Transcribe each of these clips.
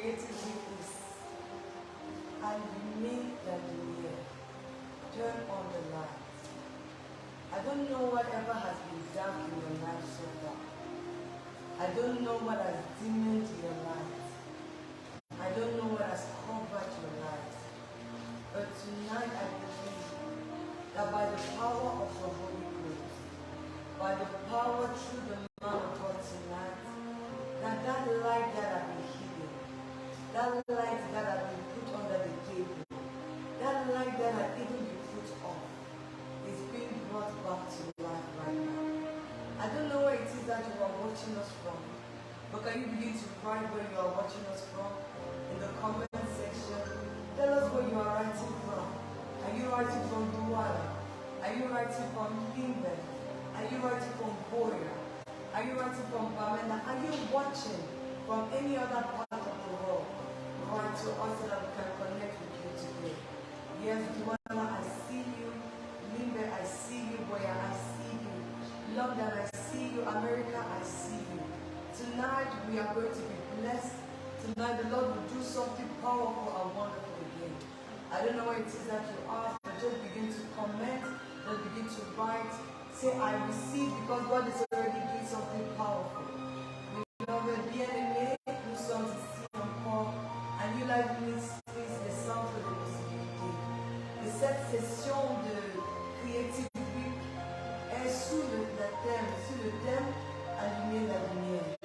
creative witness, illuminate the lumiere, turn on the light. I don't know whatever has been dark in your life so far. I don't know what has dimmed your light. I don't know what has covered your light. But tonight I believe that by the power of the Holy Ghost, by the power through the man of God tonight, that light that has been hidden, that light that has been put under the table, that light that has even been put off, is being brought back to life right now. I don't know where it is that you are watching us from, but can you begin to write where you are watching us from in the comment section? Tell us where you are writing from. Are you writing from Douala? Are you writing from Limbe? Are you writing from Boya? Are you writing from Bamenda? Are you watching from any other part of the world? Write to us so that we can connect with you today. Yes, Douala, I see you. Limbe, I see you. Boya, I see you. London, I see you. America, I see you. Tonight we are going to be blessed. Tonight the Lord will do something powerful and wonderful again. I don't know what it is that you are, but just begin to comment, just begin to write. Say, I receive, because God is already doing something powerful. Beloved, bien-aimé, nous sommes ici encore à New Life Ministries, le centre de possibilités. Et cette session de Creative Week est sous le thème Allumer la lumière.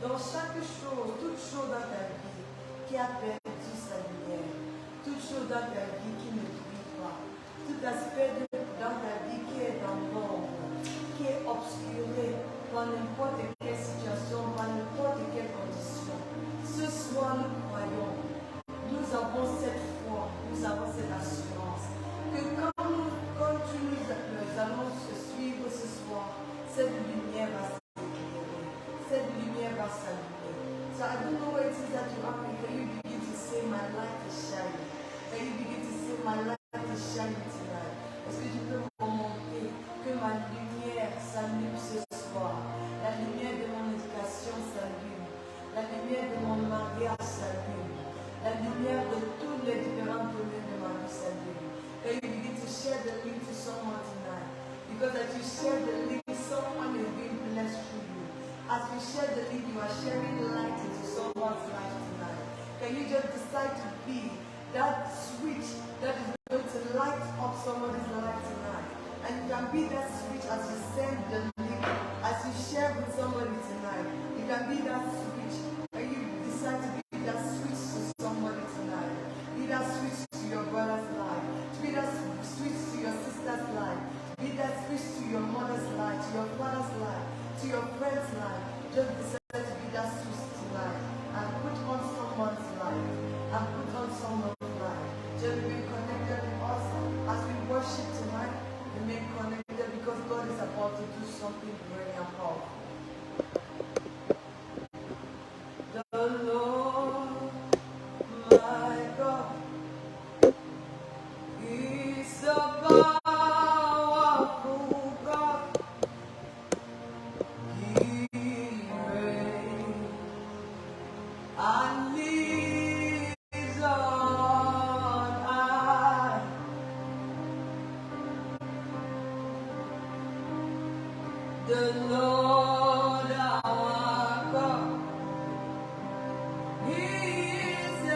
Dans chaque chose, toute chose dans ta vie qui a perdu sa lumière, toute chose dans ta vie qui ne brille pas, tout aspect dans ta vie qui est dans l'ombre, qui est obscuré par n'importe quelle situation, par n'importe quelle condition. Ce soir, nous croyons, nous avons cette foi, nous avons cette assurance que quand tu nous allons suivre ce soir, cette lumière va s'éclairer, cette lumière va s'allumer. So I don't know where it is that you are. Can you begin to say, my light is shining? Can you begin to say, my light is shining tonight? Est-ce que tu peux me remonter que ma lumière s'allume ce soir? La lumière de mon éducation s'allume. La lumière de mon mariage s'allume. La lumière de tous les différents domaines de ma vie s'allume. Can you begin to share the link to someone tonight? Because as you share the link, someone is being blessed through you. As you share the link, you are sharing light into someone's life tonight. Can you just decide to be that switch that is going to light up somebody's life tonight? And you can be that switch as you send the link, as you share with somebody tonight. You can be that switch, and you decide to be that switch to somebody tonight. Be that switch to your brother's life. Be that switch to your sister's life. Be that switch to your mother's life, to your father's life, to your friend's life. Just decide to be that switch tonight and put on someone's life and put on someone's life. Just be connected with us as we worship tonight. Remain connected because God is about to do something great and powerful. The Lord, my God, is above. The Lord our God, He is a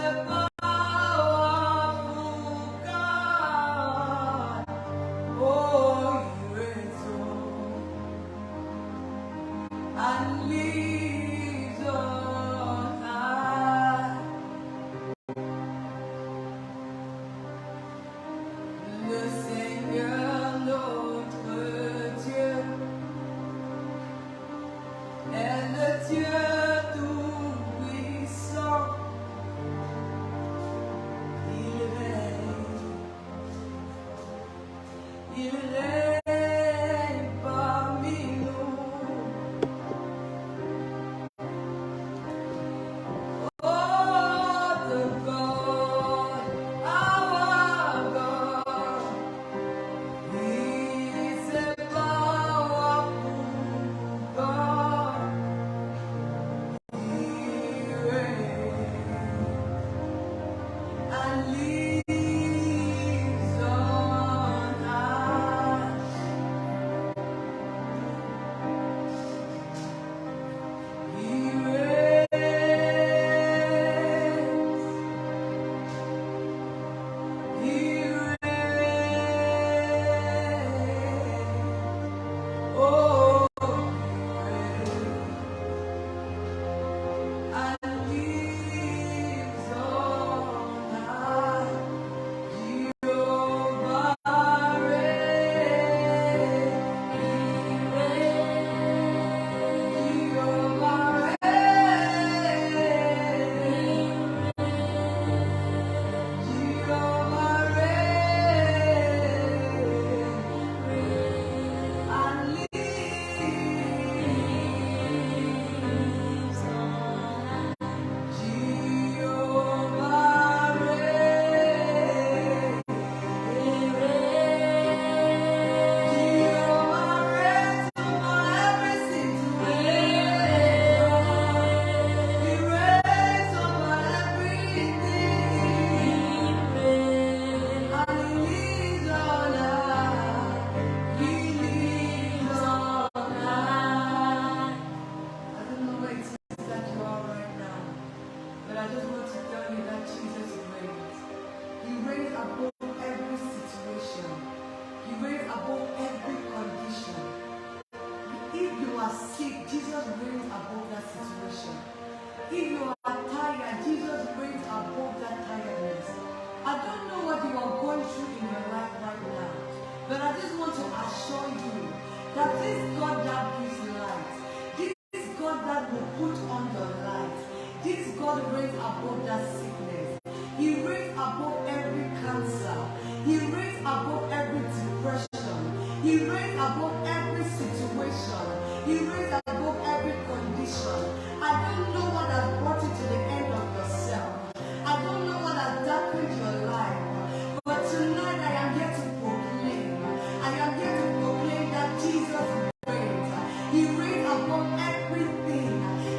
powerful God. Oh, He reigns and lives on high. Le Seigneur notre Dieu est le Dieu tout-puissant. Il règne parmi nous. Oh, the God, our God, He is a powerful God. That this God that gives light, this God that will put on your light, this God reigns above that sickness. He reigns above every cancer. He reigns above every depression. He reigns above every situation. He reigns above every condition. I don't know what has brought you to the end of yourself. I don't know what has darkened your life. But tonight I am here to proclaim. I am here to proclaim that Jesus reigns. He reigns above everything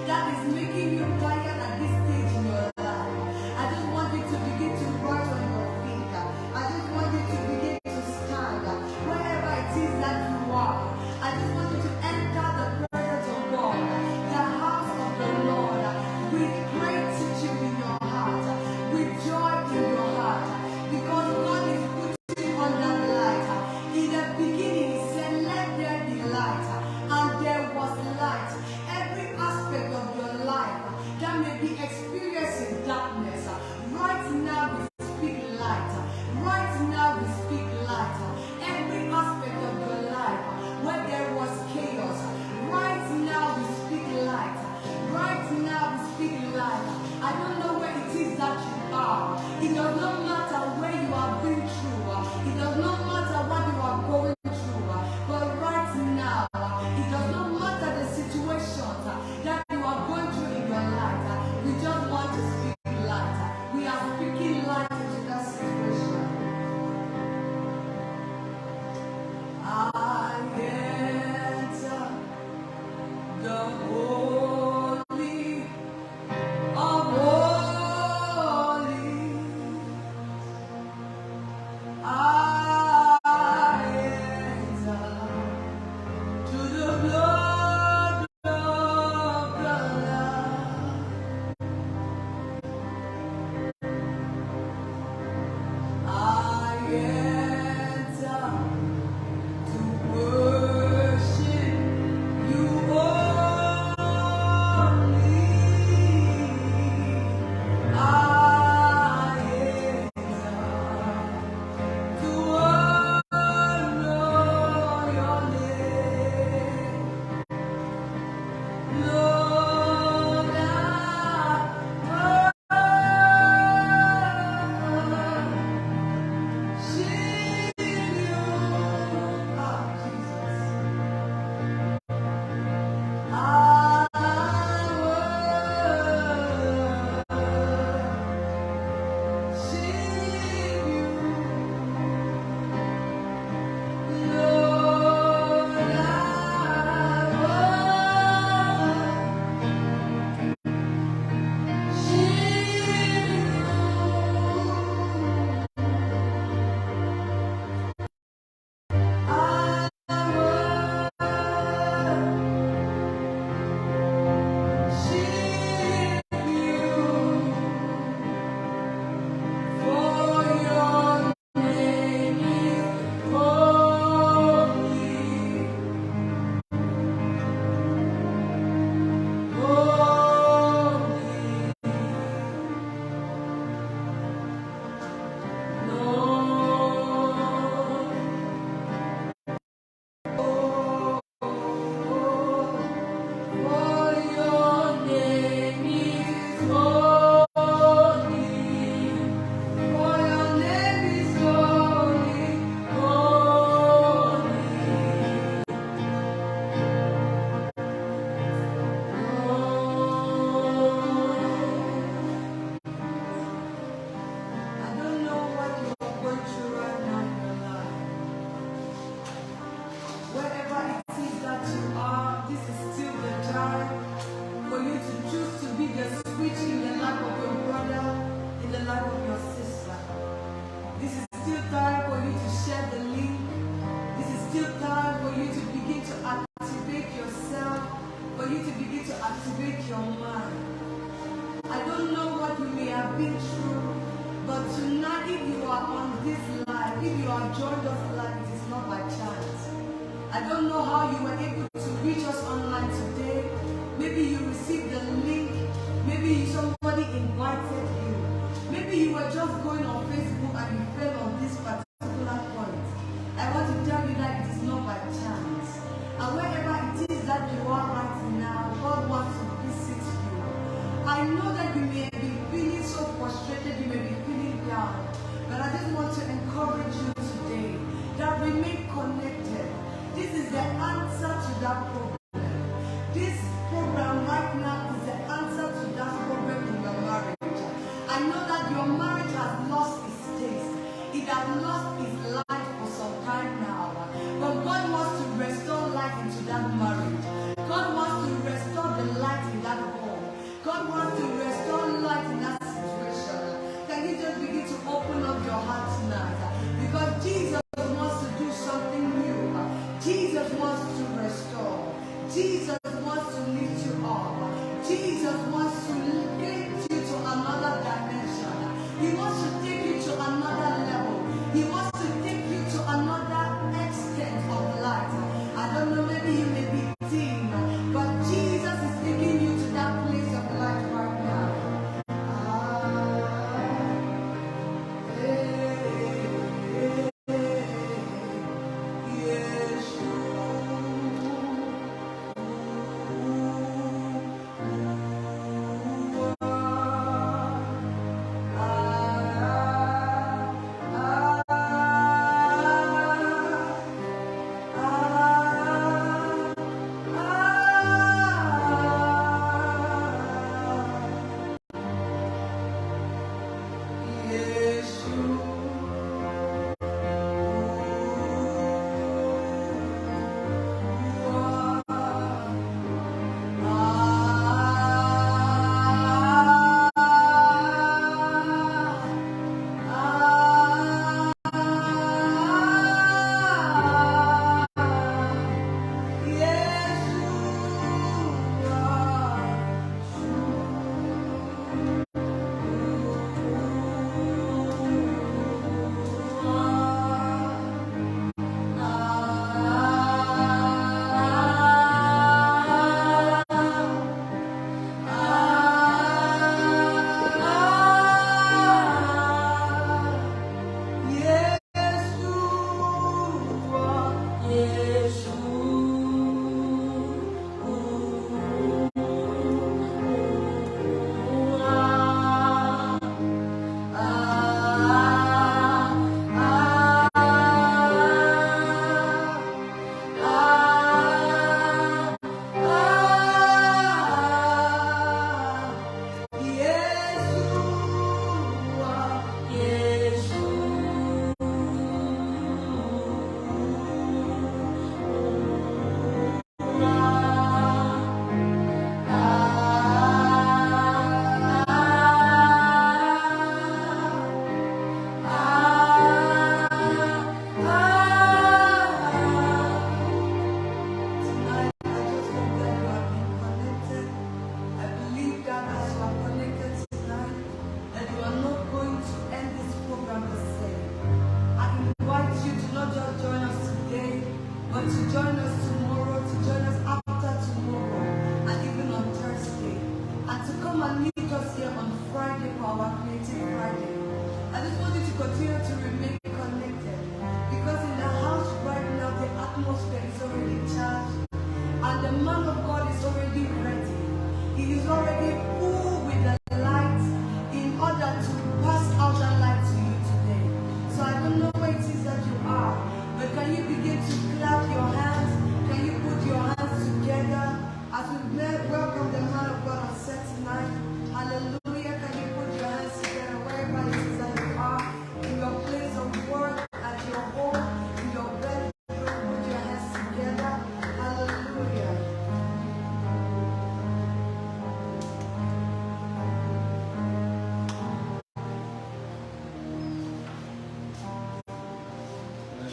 that is making you tired at this stage in your life. I just want you to begin to rise on your feet. I just want you to begin to stand wherever it is that you are. I just want you to enter the presence of God, the house of the Lord, with great teaching in your heart, with joy in your heart, because God is putting on that light. In the beginning, He said, "Let there be light," and there was light. Every aspect of your life that may be experiencing darkness, right now we speak light. Right now we speak light. Every aspect of your life where there was chaos, right now we speak light. Right now we speak light. I don't know where it is that you are. It does not matter where you have been through. It does not matter what you are going through. But right now, it does not matter the situations that you are going through in your life. We just want to speak light. We are speaking light into that situation. I enter the holy of holies. I enter to the blood of the Lamb. I enter to worship you only. I enter to honor your name. Lord, I worship you. Jesus. I worship you. Lord, I don't know what you're going through right now in your life. Wherever it is that you are, this is still the time for you to choose to be the switch in the life of your brother, in the life of your sister. This is still time for you to share the link. This is still time for you to begin to activate yourself, for you to begin to activate your mind. I don't know what you may have been through, but tonight, if you are on this live, if you have joined us live, it is not by chance. I don't know how you were able to reach us online today. Maybe you received the link. Maybe somebody invited you. Maybe you were just going on Facebook and you fell on this particular point. I want to tell you that it is not by chance. I know that you may be feeling so frustrated, you may be feeling down, but I just want to encourage you today that remain connected. This is the answer to that problem. This program right now is the answer to that problem in your marriage. I know that your marriage has lost its taste. It has lost its life for some time now. But God wants to restore life into that marriage. God wants to restore the light in that home. God wants to restore light in that situation. Can you just begin to open up your heart tonight? Because Jesus wants to do something new. Jesus wants to restore. Jesus wants to lift you up. Jesus wants to take you to another dimension. He wants to take you to another level. He wants to take you to another extent of life. I don't know, maybe you may be teen, but Jesus is taking you to that place of life right now.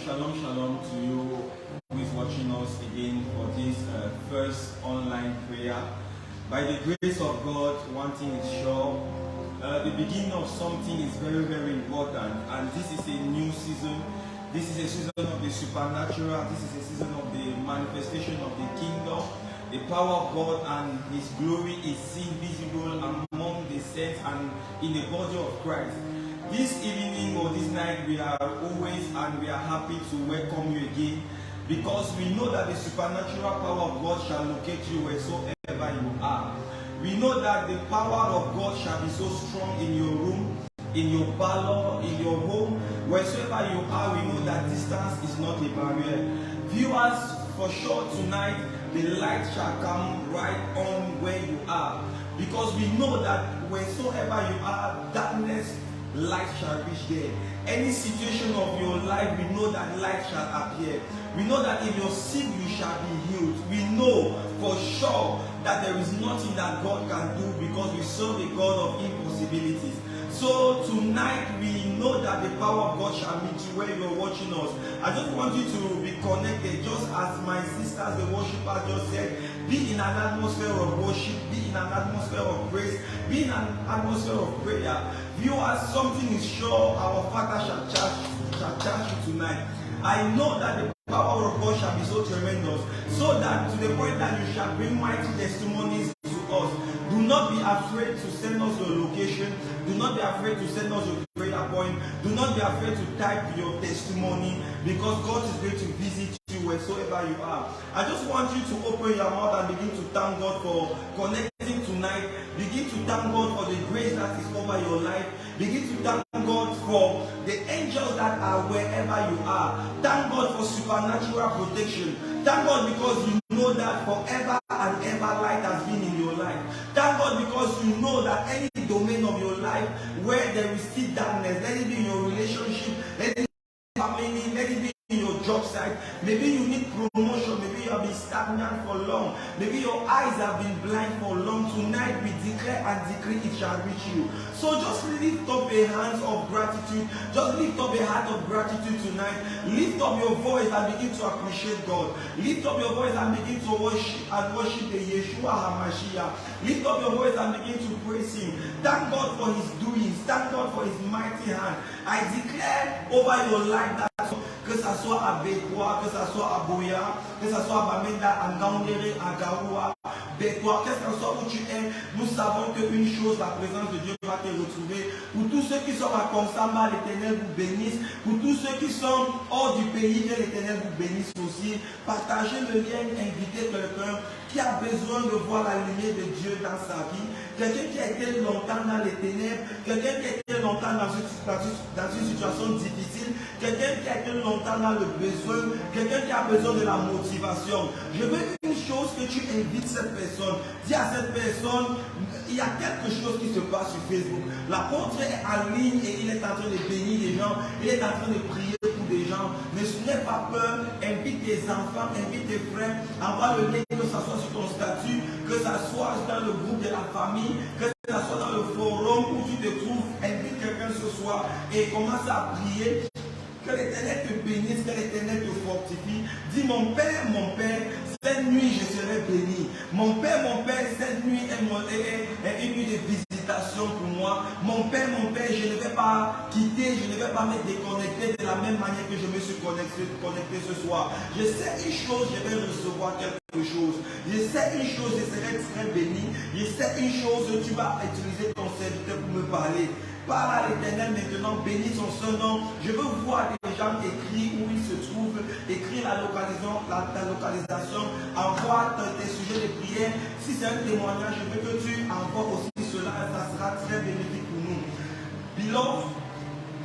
Shalom, shalom to you who is watching us again for this first online prayer. By the grace of God, one thing is sure, the beginning of something is very, very important, and this is a new season. This is a season of the supernatural. This is a season of the manifestation of the kingdom. The power of God and His glory is seen visible among the saints and in the body of Christ. This evening or this night, we are always and we are happy to welcome you again, because we know that the supernatural power of God shall locate you wheresoever you are. We know that that the power of God shall be so strong in your room, in your parlor, in your home, wherever you are. We know that distance is not a barrier. Viewers, for sure tonight, the light shall come right on where you are. Because we know that wheresoever you are, darkness, light shall reach there. Any situation of your life, we know that light shall appear. We know that if you're sick, you shall be healed. We know for sure that there is nothing that God can do because we serve a God of impossibilities. So tonight we know that the power of God shall meet you where you're watching us. I just want you to be connected, just as my sisters, the worshippers, just said. Be in an atmosphere of worship, be in an atmosphere of praise, be in an atmosphere of prayer. Viewers, something is sure, our Father shall charge you tonight. I know that the power of God shall be so tremendous, so that to the point that you shall bring mighty testimonies to us. Do not be afraid to send us your location. Do not be afraid to send us your prayer point. Do not be afraid to type your testimony, because God is going to visit you wheresoever you are. I just want you to open your mouth and begin to thank God for connecting tonight. Begin to thank God for the grace that is over your life. Begin to thank God for the angels that are wherever you are. Thank God for supernatural protection. Thank God because you know that forever and ever light has been in your life. Thank God because you know that any domain of your life where there is still darkness, let it be in your relationship, let it be in your family, let it be in your job site. Maybe you need promotion, maybe you have been stagnant for long, maybe your eyes have been blind for long. Tonight we declare and decree it shall reach you. So just lift up a hand of gratitude, just lift up a heart of gratitude tonight. Lift up your voice and begin to appreciate God. Lift up your voice and begin to worship the Yeshua HaMashiach. Lift up your voice and begin to praise Him. Thank God for His doings, thank God for His mighty hand. I declare over your life that que ça soit à Bécois, que ça soit à Boya, que ça soit à Bamenda, à Ngaoundéré, à Garoua, Bécois, qu'est-ce que soit où tu es, nous savons qu'une chose, la présence de Dieu va te retrouver. Pour tous ceux qui sont à Konsamba, l'Éternel vous bénisse. Pour tous ceux qui sont hors du pays, que l'Éternel vous bénisse aussi. Partagez le lien, invitez quelqu'un qui a besoin de voir la lumière de Dieu dans sa vie. Quelqu'un qui a été longtemps dans les ténèbres, quelqu'un qui a été longtemps dans une situation difficile, quelqu'un qui a été longtemps dans le besoin, quelqu'un qui a besoin de la motivation. Je veux une chose, que tu invites cette personne. Dis à cette personne, il y a quelque chose qui se passe sur Facebook. L'apôtre est en ligne et il est en train de bénir les gens, il est en train de prier pour des gens. Ne n'aie pas peur, invite tes enfants, invite tes frères, envoie le lien, que ce soit sur ton statut, que ce soit dans le groupe de la famille, que ce soit dans le forum où tu te trouves. Invite quelqu'un ce soir et commence à prier. Que l'Éternel te bénisse, que l'Éternel te fortifie. Dis, mon Père, cette nuit je serai béni. Mon Père, cette nuit est une nuit de visitation pour moi. Mon Père, je ne vais pas quitter, je ne vais pas me déconnecter de la même manière que je me suis connecté ce soir. Je sais une chose, je vais recevoir quelque chose. Je sais une chose, je serai très béni. Je sais une chose, tu vas utiliser ton serviteur pour me parler. Parle à l'Éternel maintenant, bénis son seul nom. Je veux voir les gens écrire où ils se trouvent, écrire la localisation, envoie tes sujets de prière. Si c'est un témoignage, je veux que tu envoies aussi cela, ça sera très bénéfique pour nous. Beloved,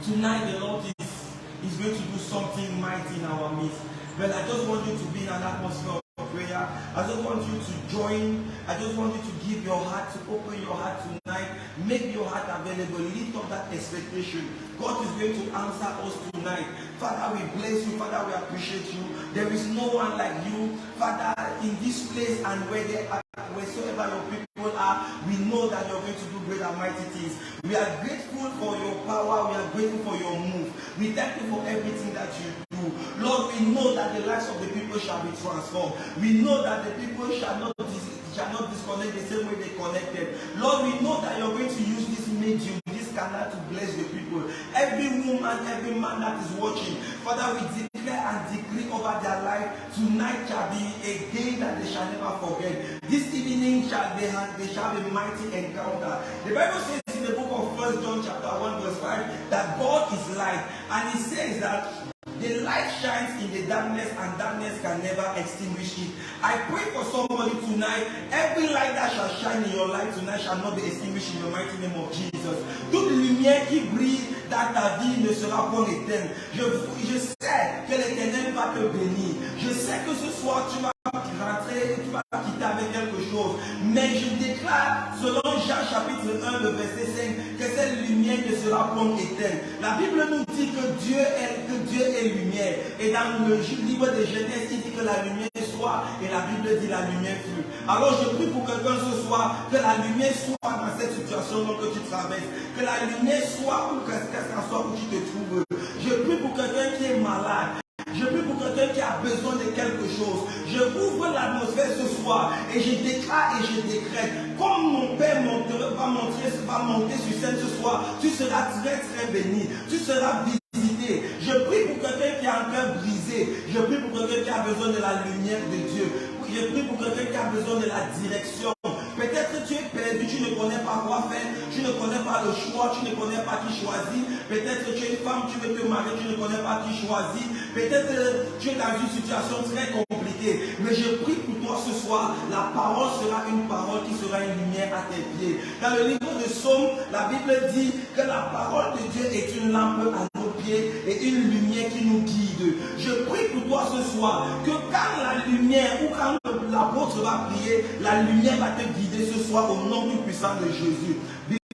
tonight the Lord is going to do something mighty in our midst. But I just want you to be in an atmosphere of prayer. I just want you to join. I just want you to give your heart, to open your heart tonight. Make your heart available. Lift up that expectation. God is going to answer us tonight. Father, we bless you. Father, we appreciate you. There is no one like you. Father, in this place and wheresoever your people are, we know that you're going to do great and mighty things. We are grateful for your power. We are grateful for your move. We thank you for everything that you do. Lord, we know that the lives of the people shall be transformed. We know that the people shall not disconnect the same way they connected. Lord, we know that you're going to use this medium, this canal to bless the people. Every woman, every man that is watching, Father, we declare and decree over their life. Tonight shall be a day that they shall never forget. This evening they shall have a mighty encounter. The Bible says in the book of 1 John chapter 1 verse 5 that God is light, and He says that The light shines in the darkness and darkness can never extinguish it. I pray for somebody tonight. Every light that shall shine in your life tonight shall not be extinguished in the mighty name of Jesus. Toute lumière qui brille dans ta vie ne sera pas éteinte. Je sais que l'Éternel va te bénir. Je sais que ce soir tu vas rentrer, tu vas quitter avec quelque chose. Mais je déclare, selon Jean chapitre 1, le verset 5, que cette lumière ne sera pas éteinte. La Bible nous dit que Dieu est lumière. Et dans le livre de Genèse, il dit que la lumière soit, et la Bible dit la lumière fut. Alors je prie pour quelqu'un ce soir, que la lumière soit dans cette situation que tu traverses. Que la lumière soit où qu'est-ce qu'en soit où tu te trouves. Je prie pour quelqu'un qui est malade. Je prie pour quelqu'un qui a besoin de quelque chose. Je ouvre l'atmosphère ce soir et je déclare et je décrète. Comme mon Père va monter sur scène ce soir, tu seras très très béni. Tu seras visité. Je prie pour quelqu'un qui a un cœur brisé. Je prie pour quelqu'un qui a besoin de la lumière de Dieu. Je prie pour quelqu'un qui a besoin de la direction. Peut-être que tu es perdu, tu ne connais pas quoi faire, tu ne connais pas le choix, tu ne connais pas qui choisir. Peut-être que tu es une femme, tu veux te marier, tu ne connais pas qui choisir. Peut-être que tu es dans une situation très compliquée. Mais je prie pour toi ce soir, la parole sera une parole qui sera une lumière à tes pieds. Dans le livre de Psaume, la Bible dit que la parole de Dieu est une lampe à nos pieds et une lumière qui nous guide. Je prie pour toi ce soir que quand la lumière ou quand l'apôtre va prier, la lumière va te guider ce soir au nom du puissant de Jésus.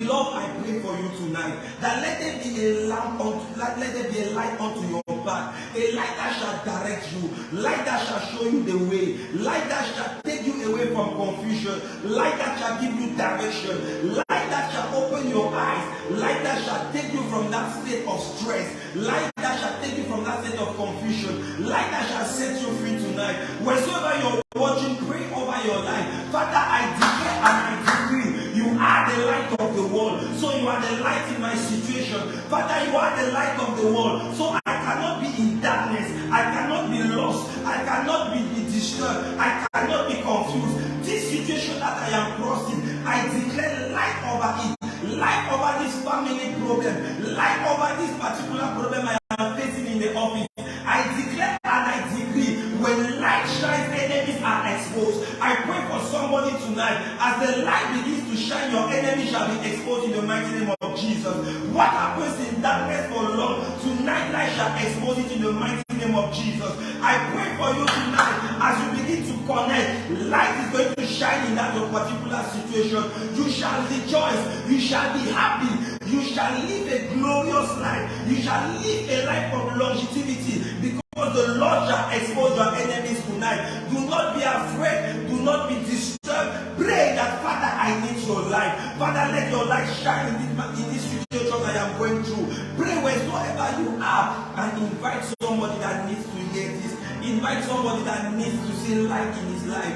Beloved, I pray for you tonight that let there be a lamp let there be a light unto your path, a light that shall direct you, light that shall show you the way, light that shall take you away from confusion, light that shall give you direction, light that shall open your eyes, light that shall take you from that state of stress, light that shall take you from that state of confusion, light that shall set you free tonight. Wheresoever you're watching, pray over your life. Father, I declare and I decree, you are the light of the world. So you are the light in my situation. Father, you are the light of the world. So I cannot be in darkness. I cannot be lost. I cannot be disturbed. I cannot be confused. This situation that I am crossing, I declare light over it. Light over this family problem. Light over this particular problem I am facing in the office. I declare and I decree, when light shines, enemies are exposed. I pray for somebody tonight, as the light begins to shine, your enemy shall be exposed in the mighty name of Jesus. What happens in darkness for long, tonight light shall expose it in the mighty name of Jesus. I pray for you tonight, as you begin to connect, light is going to shine in that particular situation. You shall rejoice, you shall be happy, you shall live a glorious life, you shall live a life of longevity, because the Lord shall expose your enemies tonight. Do not be afraid, do not be disturbed. Pray that, Father, I need your light. Father, let your light shine in this situation I am going through. Pray wheresoever you are and invite somebody that needs to hear this. Invite somebody that needs to see light in his life.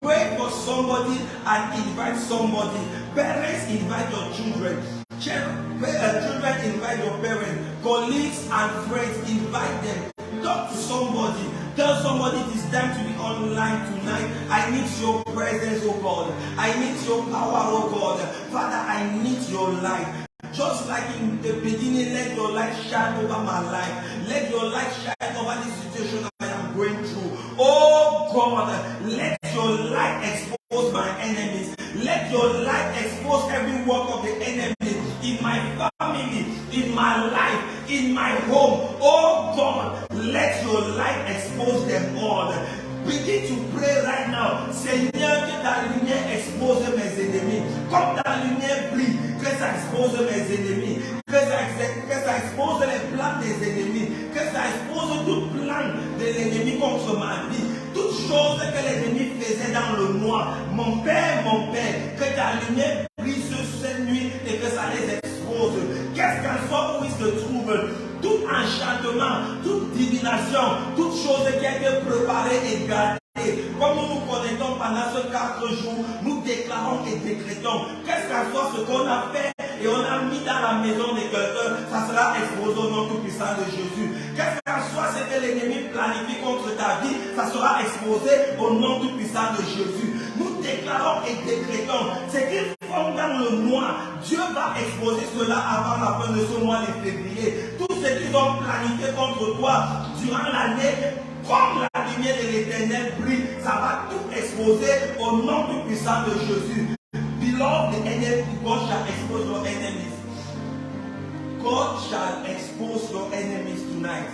Pray for somebody and invite somebody. Parents, invite your children. Children, invite your parents. Colleagues and friends, invite them. Talk to somebody. Tell somebody it is time to be online tonight. I need your presence, oh God. I need your power, oh God. Father, I need your light. Just like in the beginning, let your light shine over my life. Let your light shine over this situation I am going through. Oh God, let your light expose my enemies. Let your light expose every work of the enemy in my family, in my life, in my home. Oh God, let your light expose them all. Begin to pray right now. Seigneur, que ta lumière expose mes ennemis. Comme ta lumière brille, que ça expose mes ennemis. Que ça expose les plans des ennemis. Que ça expose tout plan de l'ennemi contre ma vie. Toutes choses que l'ennemi faisait dans le noir. Mon Père, que ta lumière brille sur cette nuit et que ça les expose. Qu'est-ce qu'en soit où ils se trouvent, tout enchantement, toute divination, toute chose qui a été préparée et gardée. Comme nous nous connectons pendant ces 4 jours, nous déclarons et décrétons. Qu'est-ce qu'en soit ce qu'on a fait et on a mis dans la maison de quelqu'un, ça sera exposé au nom tout puissant de Jésus. Qu'est-ce qu'en soit ce que l'ennemi planifie contre ta vie, ça sera exposé au nom tout puissant de Jésus. Nous déclarons et décrétons. Ce qu'ils font dans le noir, Dieu va exposer cela avant la fin de ce mois de février. Tout ce qu'ils ont planifié contre toi, durant l'année, comme la lumière de l'Éternel brille, ça va tout exposer au nom tout puissant de Jésus. Beloved, the enemy, God shall expose your enemies. God shall expose your enemies tonight.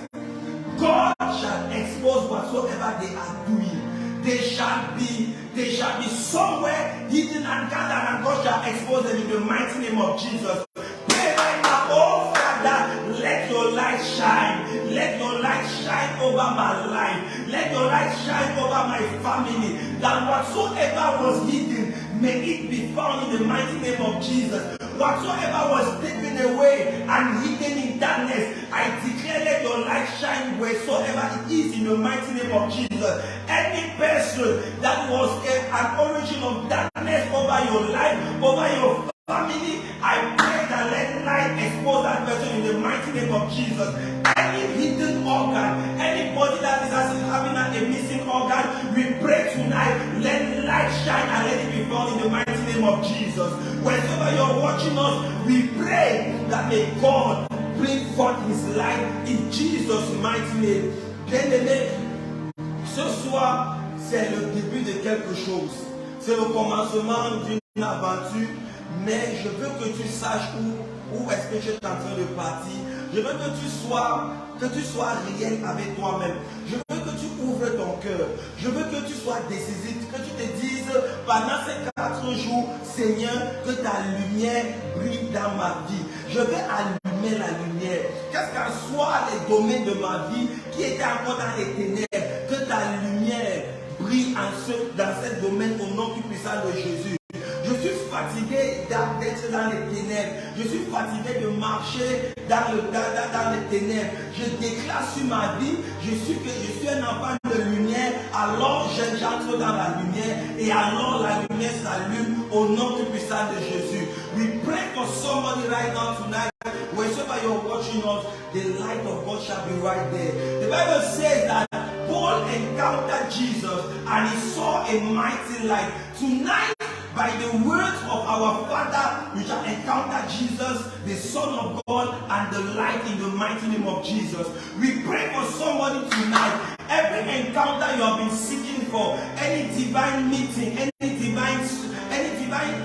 God shall expose whatsoever they are doing. They shall be somewhere hidden and gathered, and God shall expose them in the mighty name of Jesus. Pray right now, oh Father, let your light shine. Let your light shine over my life. Let your light shine over my family. That whatsoever was hidden, may it be found in the mighty name of Jesus. Whatsoever was taken away and hidden in darkness, I declare let your light shine wheresoever it is in the mighty name of Jesus. Any person that was an origin of darkness over your life, over your family, I pray that let light expose that person in the mighty name of Jesus. Any hidden organ, anybody that is having a missing organ, we pray tonight, let light shine and let it be found in the mighty name of Jesus. Wherever you're watching us, we pray that may God bring forth his light in Jesus' mighty name. Bien-aimé, ce soir, c'est le début de quelque chose. C'est le commencement d'une aventure. Mais je veux que tu saches où est-ce que tu es en train de partir. Je veux que tu sois réel avec toi-même. Je veux que tu ouvres ton cœur. Je veux que tu sois décisif, que tu te dises pendant ces 4 jours, Seigneur, que ta lumière brille dans ma vie. Je vais allumer la lumière. Qu'est-ce qu'en soit les domaines de ma vie qui étaient encore dans les ténèbres, que ta lumière brille dans ce domaine au nom du puissant de Jésus. Je suis fatigué d'être dans les ténèbres. Je suis fatigué de marcher dans les ténèbres. Je déclare sur ma vie, je suis un enfant de lumière. Alors j'entre dans la lumière et alors la lumière s'allume au nom du puissant de Jésus. We pray for somebody right now tonight. Wherever you're watching us, the light of God shall be right there. The Bible says that Paul encountered Jesus and he saw a mighty light. Tonight, by the words of our Father, we shall encounter Jesus, the Son of God, and the light in the mighty name of Jesus. We pray for somebody tonight. Every encounter you have been seeking for, any divine meeting, any divine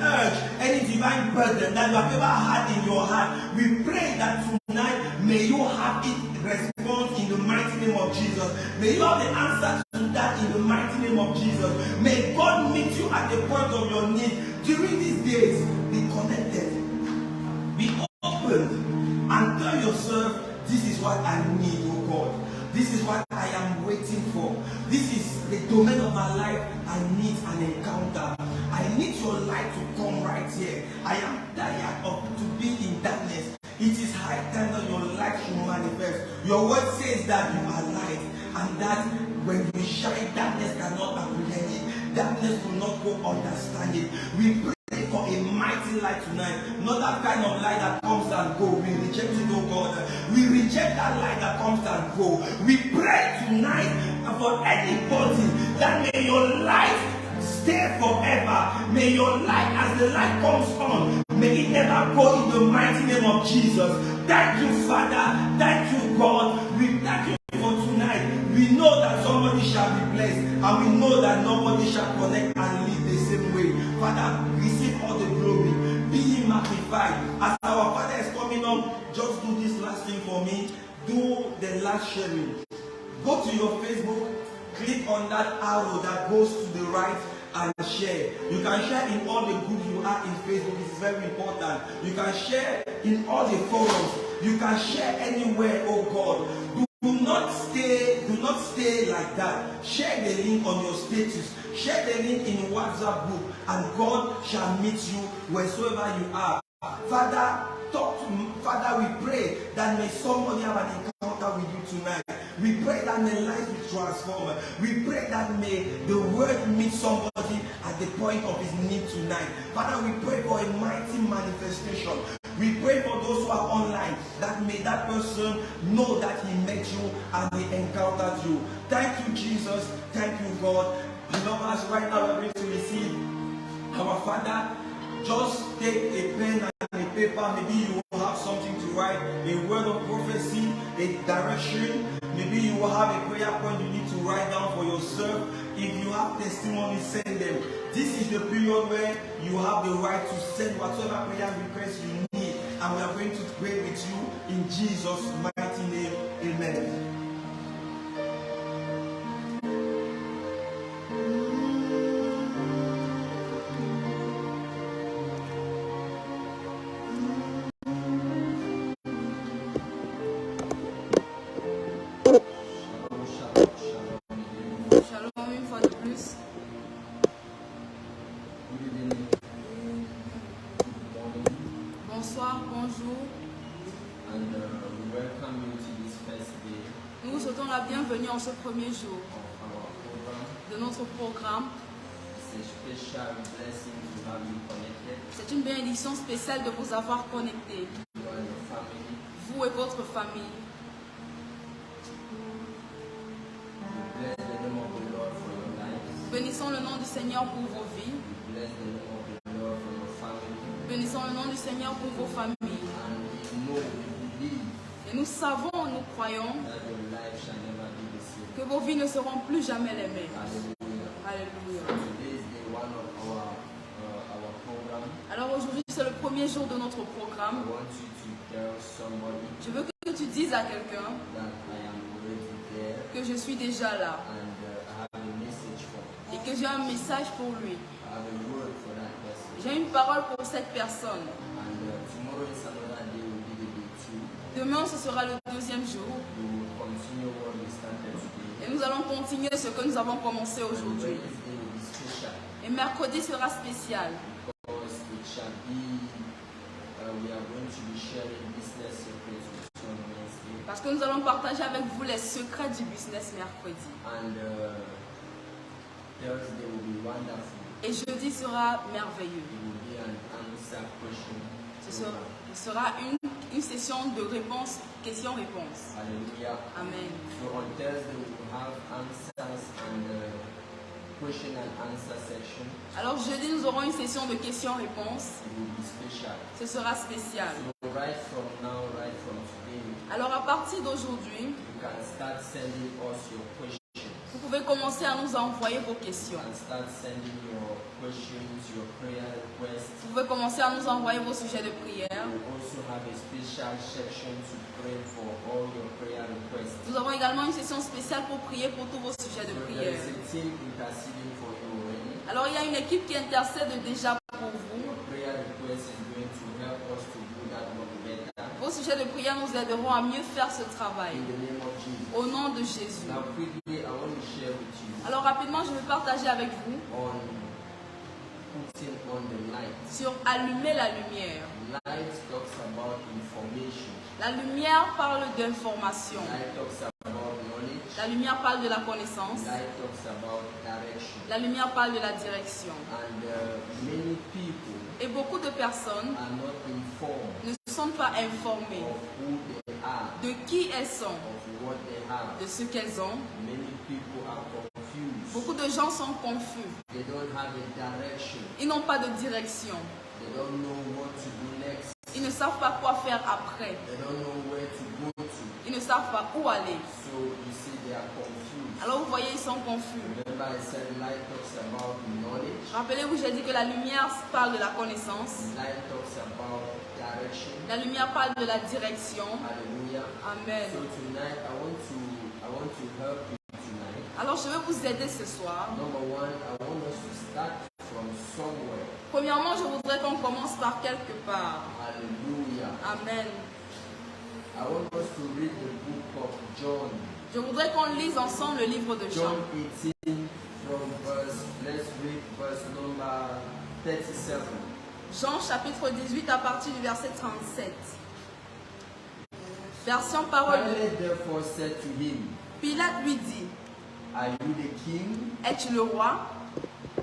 urge, any divine burden that you have ever had in your heart, we pray that tonight may you have it response in the mighty name of Jesus. May you have the answer to that in the mighty name of Jesus. May God meet you at the point of your need. During these days, be connected, be open, and tell yourself, this is what I need, oh God. This is what I am waiting for. This is the domain of my life. I need an encounter. I need your light to come right here. I am tired of to be in darkness. It is high time that your light should manifest. Your word says that you are light, and that when you shine, darkness cannot apprehend it. Darkness will not go understand it. We pray for a mighty light tonight. Not that kind of light that comes and goes. We reject it, oh God. We reject that light that comes and goes. We pray tonight for anybody that may your light stay forever. May your light, as the light comes on, may it never go in the mighty name of Jesus. Thank you, Father. Thank you, God. We thank you for tonight. We know that somebody shall be blessed, and we know that nobody shall connect and live the same way. Father, receive all the glory. Be magnified. As our Father is coming up, just do this last thing for me. Do the last sharing. Go to your Facebook, click on that arrow that goes to the right, and share. You can share in all the groups you are in Facebook. It is very important. You can share in all the forums. You can share anywhere, oh God. Do not stay like that. Share the link on your status. Share the link in WhatsApp group, and God shall meet you wheresoever you are. Father, talk to me. Father, we pray that may somebody have an encounter with you tonight. We pray that may life be transformed. We pray that may the word meet somebody at the point of his need tonight. Father, we pray for a mighty manifestation. We pray for those who are online, that may that person know that he met you and he encountered you. Thank you, Jesus. Thank you, God. Beloved, right now we're going to receive our Father. Just take a pen and a paper. Maybe you will have something to write, a word of prophecy, a direction. Maybe you you have a prayer point you need to write down for yourself. If you have testimony, send them. This is the period where you have the right to send whatever prayer request you need. And we are going to pray with you in Jesus' mighty name. Amen. Bonsoir, bonjour. And we welcome you to this first day Nous vous souhaitons la bienvenue en ce premier jour of our program. de notre programme. It's a special blessing to have you connected, C'est une bénédiction spéciale de vous avoir connectés, you and your family. vous et votre famille. We bless the name of the Lord for your lives. Bénissons le nom du Seigneur pour vos vies. We bless the name of the Lord for your family. Bénissons le nom du Seigneur pour vos familles. And we know, we believe Et nous savons, nous croyons that your life shall never be the same. que vos vies ne seront plus jamais les mêmes. Hallelujah. Alléluia. Today is day one of our program. Alors aujourd'hui, c'est le premier jour de notre I programme. want you to tell somebody Je veux que tu dises à quelqu'un that I am already there que je suis déjà là and I have a message for him. et que j'ai un message pour lui. I have a word for that person. J'ai une parole pour cette personne. And tomorrow is another day, will be the day two. Demain, ce sera le deuxième jour. We will continue what we started today. Et nous allons continuer ce que nous avons commencé And aujourd'hui. Wednesday will be special Et mercredi sera spécial. because it shall be, we are going to be sharing business secrets with you on Wednesday. Parce que nous allons partager avec vous les secrets du business mercredi. And Thursday will be wonderful. Et jeudi sera merveilleux. It will be an answer question. Ce sera une session de réponse, questions-réponses. Hallelujah. Amen. So on Thursday we will have answers and question and answer section. Alors jeudi, nous aurons une session de questions-réponses. It will be special. Ce sera spécial. So right from now, right from today, Alors à partir d'aujourd'hui, you can start sending us your questions. vous pouvez commencer à nous envoyer vos You questions. can start sending your questions, your prayer requests. Vous pouvez commencer à nous envoyer vos sujets de prière. We also have a special section to pray for all your prayer requests. Nous avons également une session spéciale pour prier pour tous vos sujets de So there prière. is a team interceding for you already. Alors il y a une équipe qui intercède déjà pour vous. Your prayer request is going to help us to do that work better. Vos sujets de prière nous aideront à mieux faire ce travail. In the name of Jesus. Au nom de Jésus. Now quickly, I want to share with you Alors rapidement, je vais partager avec vous on putting on the light. sur allumer la lumière. Light talks about information. La lumière parle d'information. Light talks about knowledge. La lumière parle de la connaissance. Light talks about direction. La lumière parle de la direction. And many people Et beaucoup de personnes are not informed ne sont pas informées of who they are, de qui elles sont, of what they have. de ce qu'elles ont. Many people are confused. Beaucoup de gens sont confus. They don't have a direction. Ils n'ont pas de direction. They don't know what to do next. Ils ne savent pas quoi faire après. They don't know where to go to. Ils ne savent pas où aller. So you see they are confused. Alors vous voyez, ils sont confus. Remember I said light talks about knowledge. Rappelez-vous, j'ai dit que la lumière parle de la connaissance. Light talks about direction. La lumière parle de la direction. Hallelujah. Amen. So tonight I want to help you tonight. Alors je vais vous aider ce soir. Number one, I want us to start from somewhere. Premièrement, je voudrais qu'on commence par quelque part. Hallelujah. Amen. I want us to read the book of John. Je voudrais qu'on lise ensemble le livre de Jean. John 18 from let's read verse number 37. Jean chapitre 18 à partir du verset 37. Version parole de Pilate therefore said to him, Pilate lui dit, Are you the king? es-tu le roi?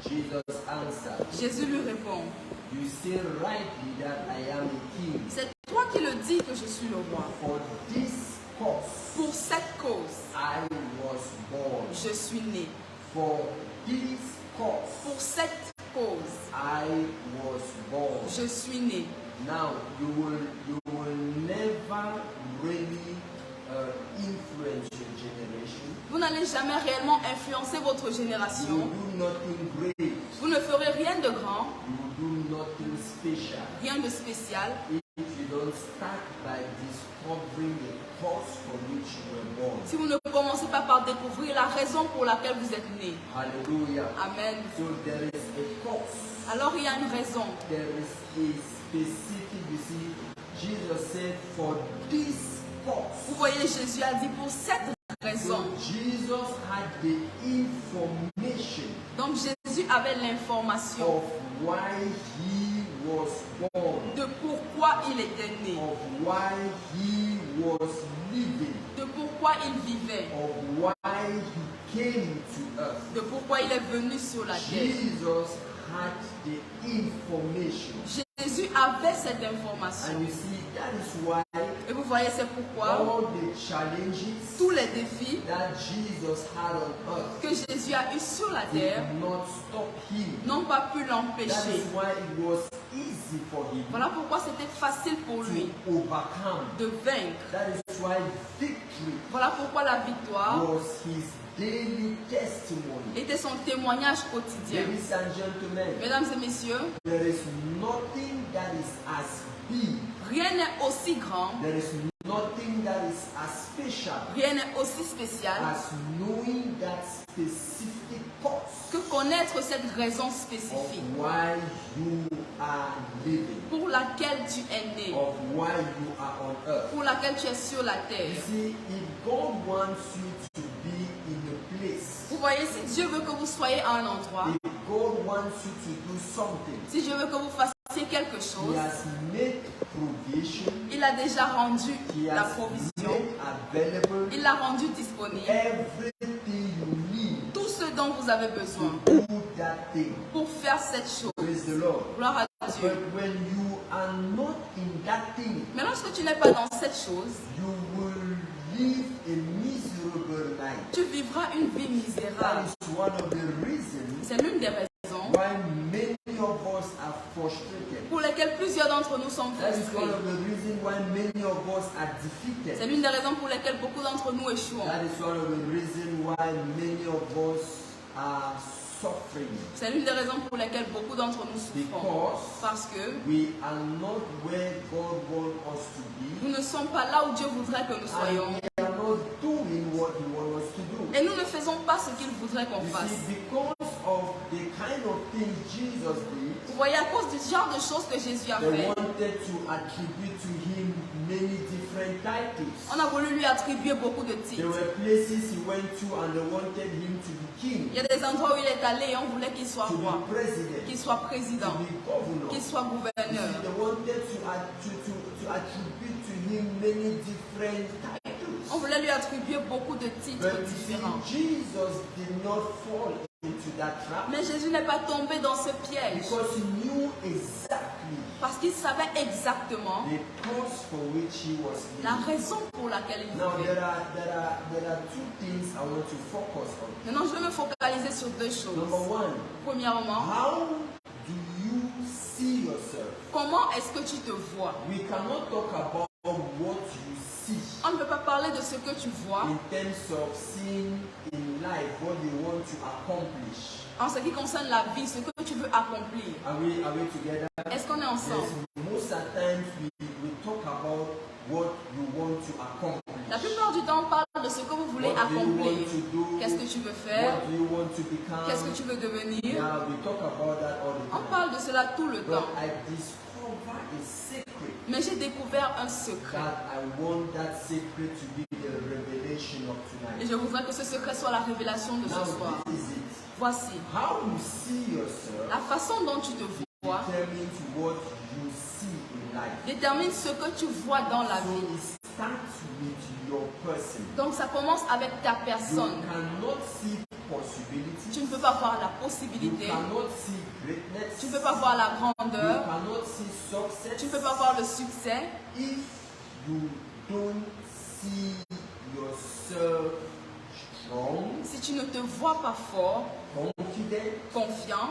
Jesus answered, Jésus lui répond, You say rightly that I am a king. c'est toi qui le dis que je suis le roi. For this cause Pour cette cause, I was born. je suis né. For this cause Pour cette cause, I was born. je suis né. Now you will never really influence your generation. Vous n'allez jamais réellement influencer votre You génération. will do nothing great. Vous ne ferez rien de grand, You will do nothing special. rien de spécial, If you don't start by discovering the cause for which you were born. si vous ne commencez pas par découvrir la raison pour laquelle vous êtes né. Hallelujah. Amen. So there is a cause. Alors il y a une raison. There is a specific, you see, Jesus said, for this cause. Vous voyez, Jésus a dit pour cette So raison. Jesus had the information Donc Jésus avait l'information of why he was born, de pourquoi il était né, of why he was living, de pourquoi il vivait, of why he came to earth. de pourquoi il est venu sur la terre. Jesus had the information. Jésus avait cette information. And you see, that is why Et vous voyez, c'est pourquoi all the challenges tous les défis that Jesus had on earth que Jésus a eus sur la terre did not stop him. n'ont pas pu That l'empêcher. is why it was easy for him Voilà pourquoi c'était facile pour lui to overcome. de vaincre. That is why victory Voilà pourquoi la victoire was his daily testimony. était son témoignage quotidien. Ladies and gentlemen, Mesdames et messieurs, there is nothing that is as big, rien n'est aussi grand, there is nothing that is as special rien n'est aussi spécial as knowing that specific cause que connaître cette raison of spécifique why you are living, pour laquelle tu es né, of why you are on earth. pour laquelle tu es sur la You terre. see, if God wants you to be in a place, Vous voyez, si Dieu veut que vous soyez à un endroit, if God wants you to do something, si Dieu veut que vous fassiez quelque He chose, has made provision, il a déjà rendu He la has provision, made available il l'a rendu disponible, everything you need tout ce dont vous avez besoin to do that thing. pour faire cette chose. Praise the Lord. Gloire à Dieu. But when you are not in that thing, Mais lorsque tu n'es pas dans cette chose, you will live a miserable life. tu vivras une vie That misérable. is one of the reasons C'est l'une des raisons why many of us are frustrated. pour lesquelles plusieurs d'entre nous sont That is one frustrés. of the reasons why many of us are C'est defeated. l'une des raisons pour lesquelles beaucoup d'entre nous échouent. That is one of the reasons why many of us are suffering. C'est l'une des raisons pour lesquelles beaucoup d'entre nous souffrent. Parce que We are not where God wants us to be, nous ne sommes pas là où Dieu voudrait que nous and soyons. we are not doing what He wants us to do. Et nous ne faisons pas ce qu'il voudrait qu'on You fasse. see, because of the kind of things Jesus did, Vous voyez, à cause du genre de choses que Jésus a they fait, wanted to attribute to Him many different titles. on a voulu lui attribuer beaucoup de There titres. were places He went to and they wanted Him to be king, Il y a des endroits où il est allé et on voulait qu'il soit to roi, be president, qu'il soit to président, be governor. qu'il soit You gouverneur. see, they wanted to attribute to Him many different titles. On voulait lui attribuer beaucoup de titres But you see, différents. Jesus did not fall into that trap Mais Jésus n'est pas tombé dans ce piège because He knew exactly parce qu'il savait exactement the cause for which He was la living. raison pour laquelle il Now vivait. there are two things I want to focus on. Maintenant, je vais me focaliser sur deux Number choses. one, Premièrement, how do you see yourself? comment est-ce que tu te vois? We cannot talk about what you see On ne peut pas parler de ce que tu vois in terms of seeing in life what you want to accomplish. en ce qui concerne la vie, ce que tu veux accomplir. Are we together? Est-ce qu'on est ensemble? Yes, most of the times we talk about what you want to accomplish. La plupart du temps, on parle de ce que vous voulez What do you accomplir. want to do? Qu'est-ce que tu veux faire? What do you want to become? Qu'est-ce que tu veux devenir? Yeah, we talk about that all the On time. parle de cela tout le But temps. I discover a secret Mais j'ai découvert un secret. that I want that secret to be the revelation of Et tonight. je voudrais que ce secret soit la révélation de Now ce soir. this is it. Voici. How you see yourself La façon dont tu te vois determines what you see in life. détermine ce que tu vois dans la So vie. it starts with your person. Donc ça commence avec ta You personne. cannot see possibility. Tu ne peux pas voir la You possibilité. cannot see greatness. Tu ne peux pas voir la You grandeur. cannot see success. Tu ne peux pas voir le succès If you don't see yourself strong, si tu ne te vois pas fort, confident, confiant,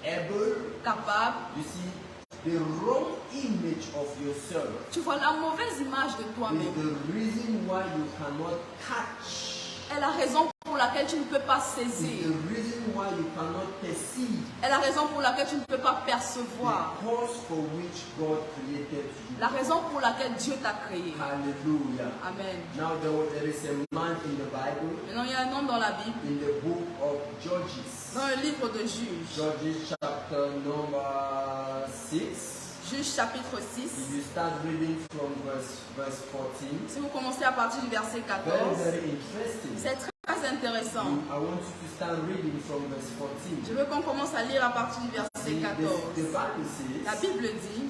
able, capable. you see, the wrong image of yourself Tu vois la mauvaise image de is toi-même. the reason why you cannot catch est la raison pour laquelle tu ne peux pas It's saisir, the reason why you cannot perceive est la raison pour laquelle tu ne peux pas percevoir, the cause for which God created you. la raison pour laquelle Dieu t'a créé. Hallelujah. Amen. Now there is a man in the Bible, Maintenant, il y a un homme dans la Bible, in the book of Judges. dans le livre de Juges, Judges chapter number 6. Juges chapitre 6. If you start reading from verse 14, Si vous commencez à partir du verset 14, very interesting. c'est très intéressant. I want you to start reading from verse 14. Je veux qu'on commence à lire à partir du verset 14. The Bible says, La Bible dit,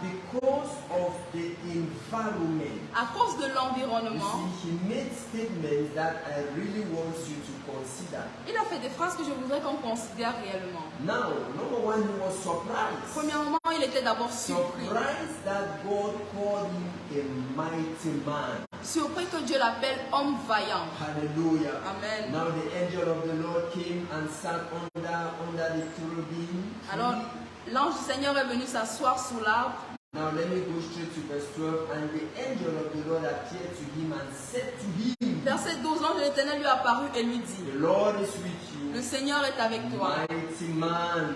because of the environment, à cause de you l'environnement, see, he made statements that I really want you to consider. il a fait des phrases que je voudrais qu'on considère réellement. Now, number one, he was surprised. Premièrement, il était d'abord surpris. Surprised that God called him a mighty man. Surpris que Dieu l'appelle homme vaillant. Hallelujah. Amen. Now the angel of the Lord came and sat under the cherubim. Alors, l'ange du Seigneur est venu s'asseoir sous l'arbre. Now let me go straight to verse 12. And the angel of the Lord appeared to him and said to him, Verset 12, l'ange de l'Éternel lui apparut et lui dit, The Lord is with le you, Seigneur est avec toi, mighty man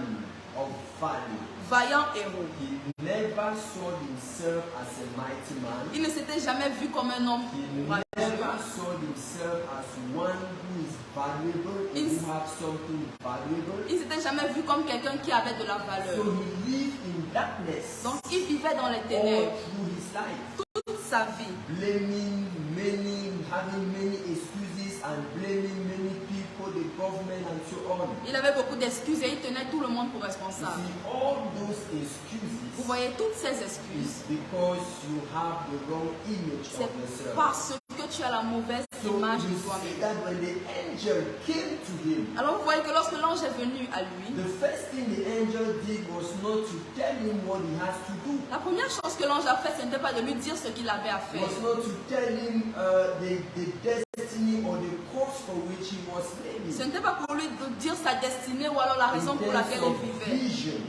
of value. vaillant héros. He never saw himself as a mighty man. Il ne s'était jamais vu comme un homme He vaillant. never saw himself as one who is valuable, or who have something valuable. Il ne s'était jamais vu comme quelqu'un qui avait de la So valeur. he lived in darkness Donc, il vivait dans les all ténèbres through his life, toute sa vie, blaming many, having many excuses and blaming many people, the government and so on. Il avait beaucoup d'excuses et il tenait tout le monde pour You responsable. see, all those Vous excuses voyez toutes ces is excuses. because you have the wrong image C'est of yourself. parce que tu as la mauvaise So image you de see toi-même. that when the angel came to him, Alors vous voyez que lorsque l'ange est venu à lui, the first thing the angel did was not to tell him what he has to do. la première chose que l'ange a fait, ce n'était pas de lui dire ce qu'il avait à faire. Was not to tell him the destiny or the course for which he was living. Ce n'était pas pour lui de dire sa destinée ou alors la raison pour laquelle il vivait. Vision.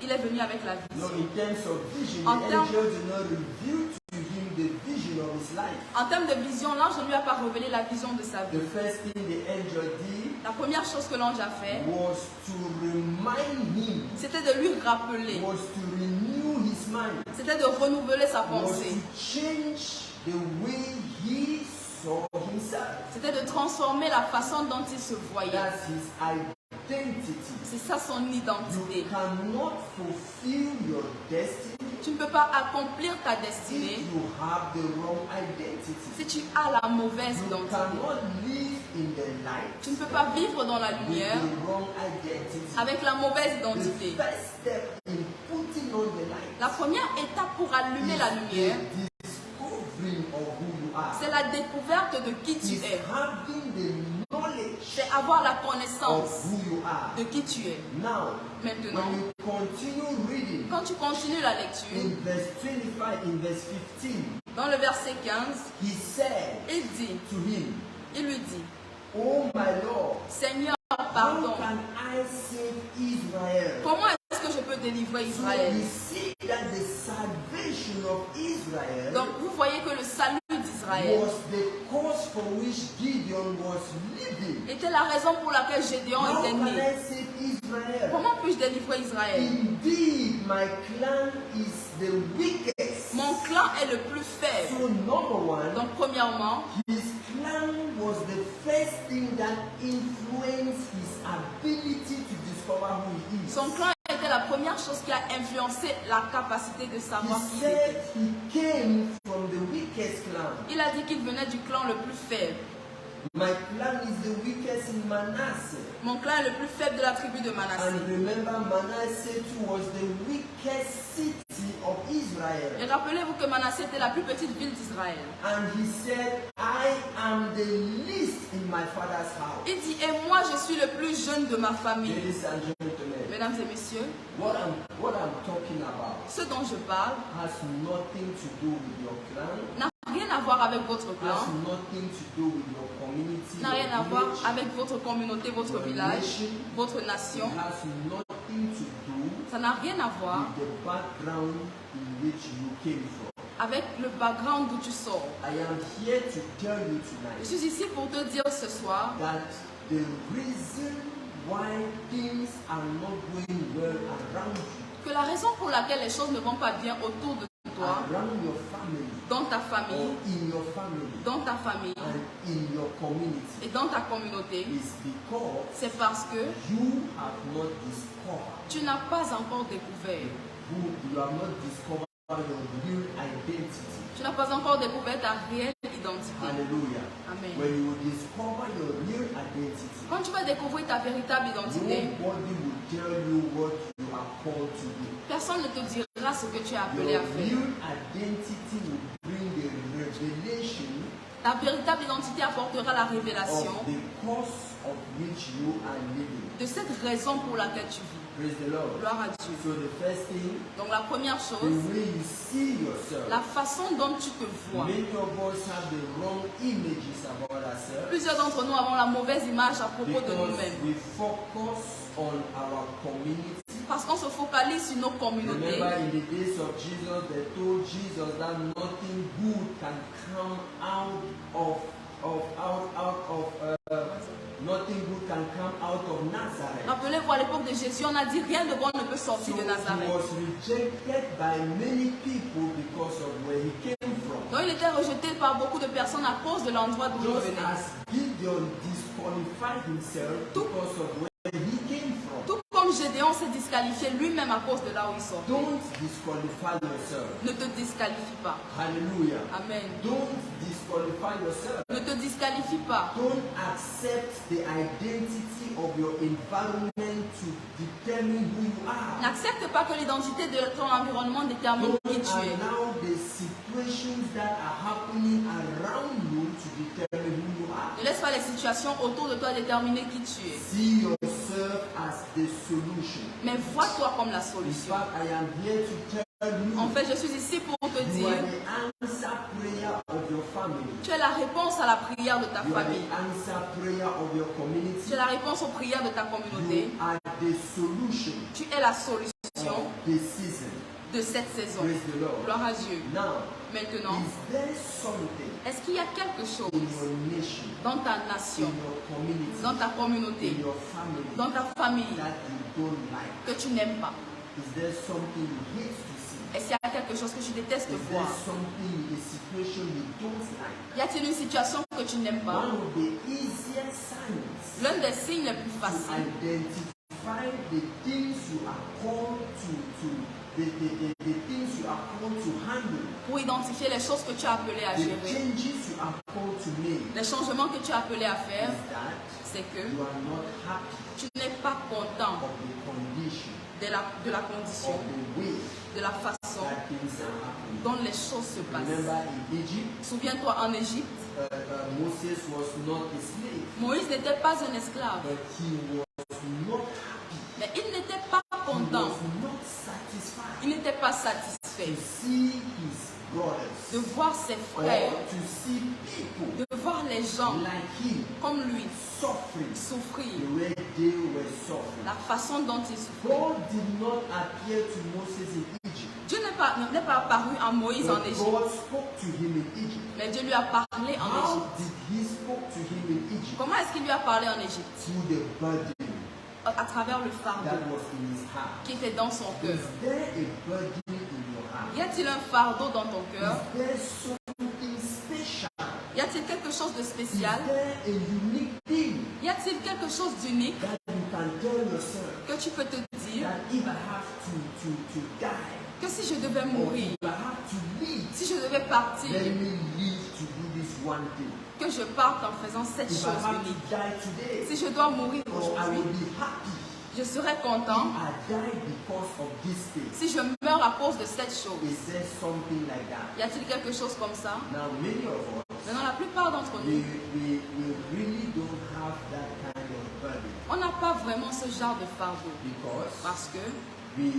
Il est venu avec la No, vision. in terms of vision, En the termes- angel did not reveal to him the vision of his life. En termes de vision, l'ange ne lui a pas révélé la vision de sa vie. The first thing the angel did La première chose que l'ange a fait, was to remind him, c'était de lui rappeler, was to renew his mind, c'était de renouveler sa was pensée, to change the way he saw himself. c'était de transformer la façon dont il se voyait. That's his identity. C'est ça son You identité. cannot fulfill your destiny Tu ne peux pas accomplir ta if destinée you have the wrong identity. si tu as la mauvaise You identité. cannot live in the light Tu ne peux pas vivre dans la with lumière the wrong identity. avec la mauvaise The identité. first step in putting on the light La première étape pour allumer la lumière, is the discovering of who you are. c'est la découverte de qui tu Is es. having the knowledge C'est avoir la of connaissance who you are. de qui tu es. Now, Maintenant, when you continue reading quand tu continues la lecture, in verse 25, in verse 15, dans le verset 15, he said il dit, to him, il lui dit, Oh my Lord, Seigneur, how pardon, can I save Israel? comment est-ce que je peux délivrer So Israël? we see that the salvation of Israel Donc vous voyez que le salut d'Israël was the cause for which Gideon was living. était la raison pour laquelle Gédéon How était can né. I save Israel? Comment puis-je délivrer Israël? Indeed, my clan is the weakest. Mon clan est le plus faible. So number one, Donc premièrement, his clan was the first thing that influenced his ability to discover who he is. son clan était la première chose qui a influencé la capacité de He savoir qui il said était. he came from the weakest clan. Il a dit qu'il venait du clan le plus faible. My clan is the weakest in Manasseh. Mon clan est le plus faible de la tribu de And Manasseh. remember, Manasseh too was the weakest city of Et Israel. rappelez-vous que Manasseh était la plus petite ville d'Israël. And he said, I am the least in my father's house. Il dit, et moi je suis le plus jeune de ma famille. Ladies and gentlemen, Mesdames et messieurs, what I'm talking about ce dont je parle has nothing to do with your clan, n'a rien à voir avec votre has clan, nothing to do with your community, n'a rien à your voir village. avec votre communauté, votre village, votre nation. It has nothing to do Ça n'a rien à voir with the background in which you came from. avec le background d'où tu sors. I am here to tell you Je tonight suis ici pour te dire ce soir that the reason why things are not going well around you, que la raison pour laquelle les choses ne vont pas bien autour de toi, around your family, dans ta or famille, in your family, dans ta famille and in your community, et dans ta communauté, is because c'est parce que you have not discovered tu n'as pas encore découvert. you have not discovered your real identity. Tu n'as pas encore découvert ta réelle identité. Hallelujah. Amen. When you discover your real identity, Quand tu vas découvrir ta véritable identité, nobody will tell you what you are called to do. personne ne te dira ce que tu es appelé Your à faire. real identity will bring the revelation Ta véritable identité apportera la révélation of the cause of which you are living. de cette raison pour laquelle tu vis. Praise the Lord. Gloire à Dieu. So the first thing, Donc la première the chose, way you see yourself. la façon dont tu te vois. Many of us have the wrong images about ourselves Plusieurs d'entre nous avons la mauvaise image à propos de because nous-mêmes. we focus on our community. Parce qu'on se focalise sur nos communautés. Remember in the days of Jesus, they told Jesus that nothing good can come nothing good can come out of Nazareth. Rappelez-vous, à l'époque de Jésus, on a dit rien de bon ne peut So sortir de he Nazareth. was rejected by many people because of where he came from. Donc il était rejeté par beaucoup de personnes à cause de l'endroit d'où il Just venait. as Gideon disqualified himself because of where he came from. Tout comme Gédéon s'est disqualifié lui-même à cause de là où il sortait. Don't disqualify yourself. Ne te disqualifie pas. Hallelujah. Amen. Don't disqualify yourself. Ne te disqualifie pas. Don't accept the identity of your environment to determine who you are. N'accepte pas que l'identité de ton environnement détermine Don't qui tu es. allow the situations that are happening around you to determine who you are. Ne laisse pas les situations autour de toi déterminer qui tu es. See yourself as the solution. Mais vois-toi comme la In solution. fact, I am here to tell En you, fait, je suis ici pour te you dire, are the answer prayer of your family. tu es la réponse à la prière de ta You are famille. the answer prayer of your Tu community. es la réponse aux prières de ta communauté. You are the solution Tu es la solution of the season. de cette saison. Praise the Lord. Gloire à Dieu. Now, Maintenant, is there something est-ce qu'il y a quelque in chose your nation, dans ta in nation, your community, dans ta communauté, in your family dans ta famille that you don't like? que tu n'aimes pas? Is there something you hate to see? Est-ce qu'il y a quelque chose que tu détestes Is there voir? something in the situation you don't like? Y a-t-il une situation que tu n'aimes pas? One of the easiest signs L'un des signes les plus to faciles identify the things you are called the things you are called to handle, pour identifier les choses que tu as appelé à the gérer, changes you are called to make, les changements que tu as appelé à faire, is that c'est que you are not happy tu n'es pas content of the condition, de la condition, of the way de la façon that things are happening. dont les choses se passent. Remember in Egypt, Souviens-toi, en Égypte, Moses was not a slave, Moïse n'était pas un esclave, but he was not happy. mais il n'était pas He content, was not satisfied il n'était pas to satisfait see his brothers de voir ses or frères, to see people de voir les gens like him comme lui suffering souffrir, the way they were suffering. la façon dont ils souffrent. God did not appear to Moses in Egypt, Dieu n'est pas apparu à Moïse en but Égypte, God spoke to him in Egypt. mais Dieu lui a parlé en How Égypte. did he spoke to him in Egypt? Comment est-ce qu'il lui a parlé en Égypte? Through the burden À travers le that fardeau was in his heart. qui était dans son cœur. Is there a burden in your heart? Y a-t-il un fardeau dans ton cœur? Is there something special? Y a-t-il quelque chose de Is spécial? there a unique thing Y a-t-il quelque chose d'unique that you can tell yourself que tu peux te dire that if I have to die, que si je devais or mourir, if I have to leave, si je devais partir, let me live to do this one thing. que je parte en faisant cette If I chose have to unique? die today, Si je dois mourir or I will aujourd'hui, be happy je serai content. I die because of this thing. Si je meurs à cause de cette chose, Is there something like that? y a-t-il quelque chose comme ça? Now, many of us, Maintenant, la plupart d'entre we nous, really don't have that kind of burden on n'a pas vraiment ce genre de fardeau because parce que we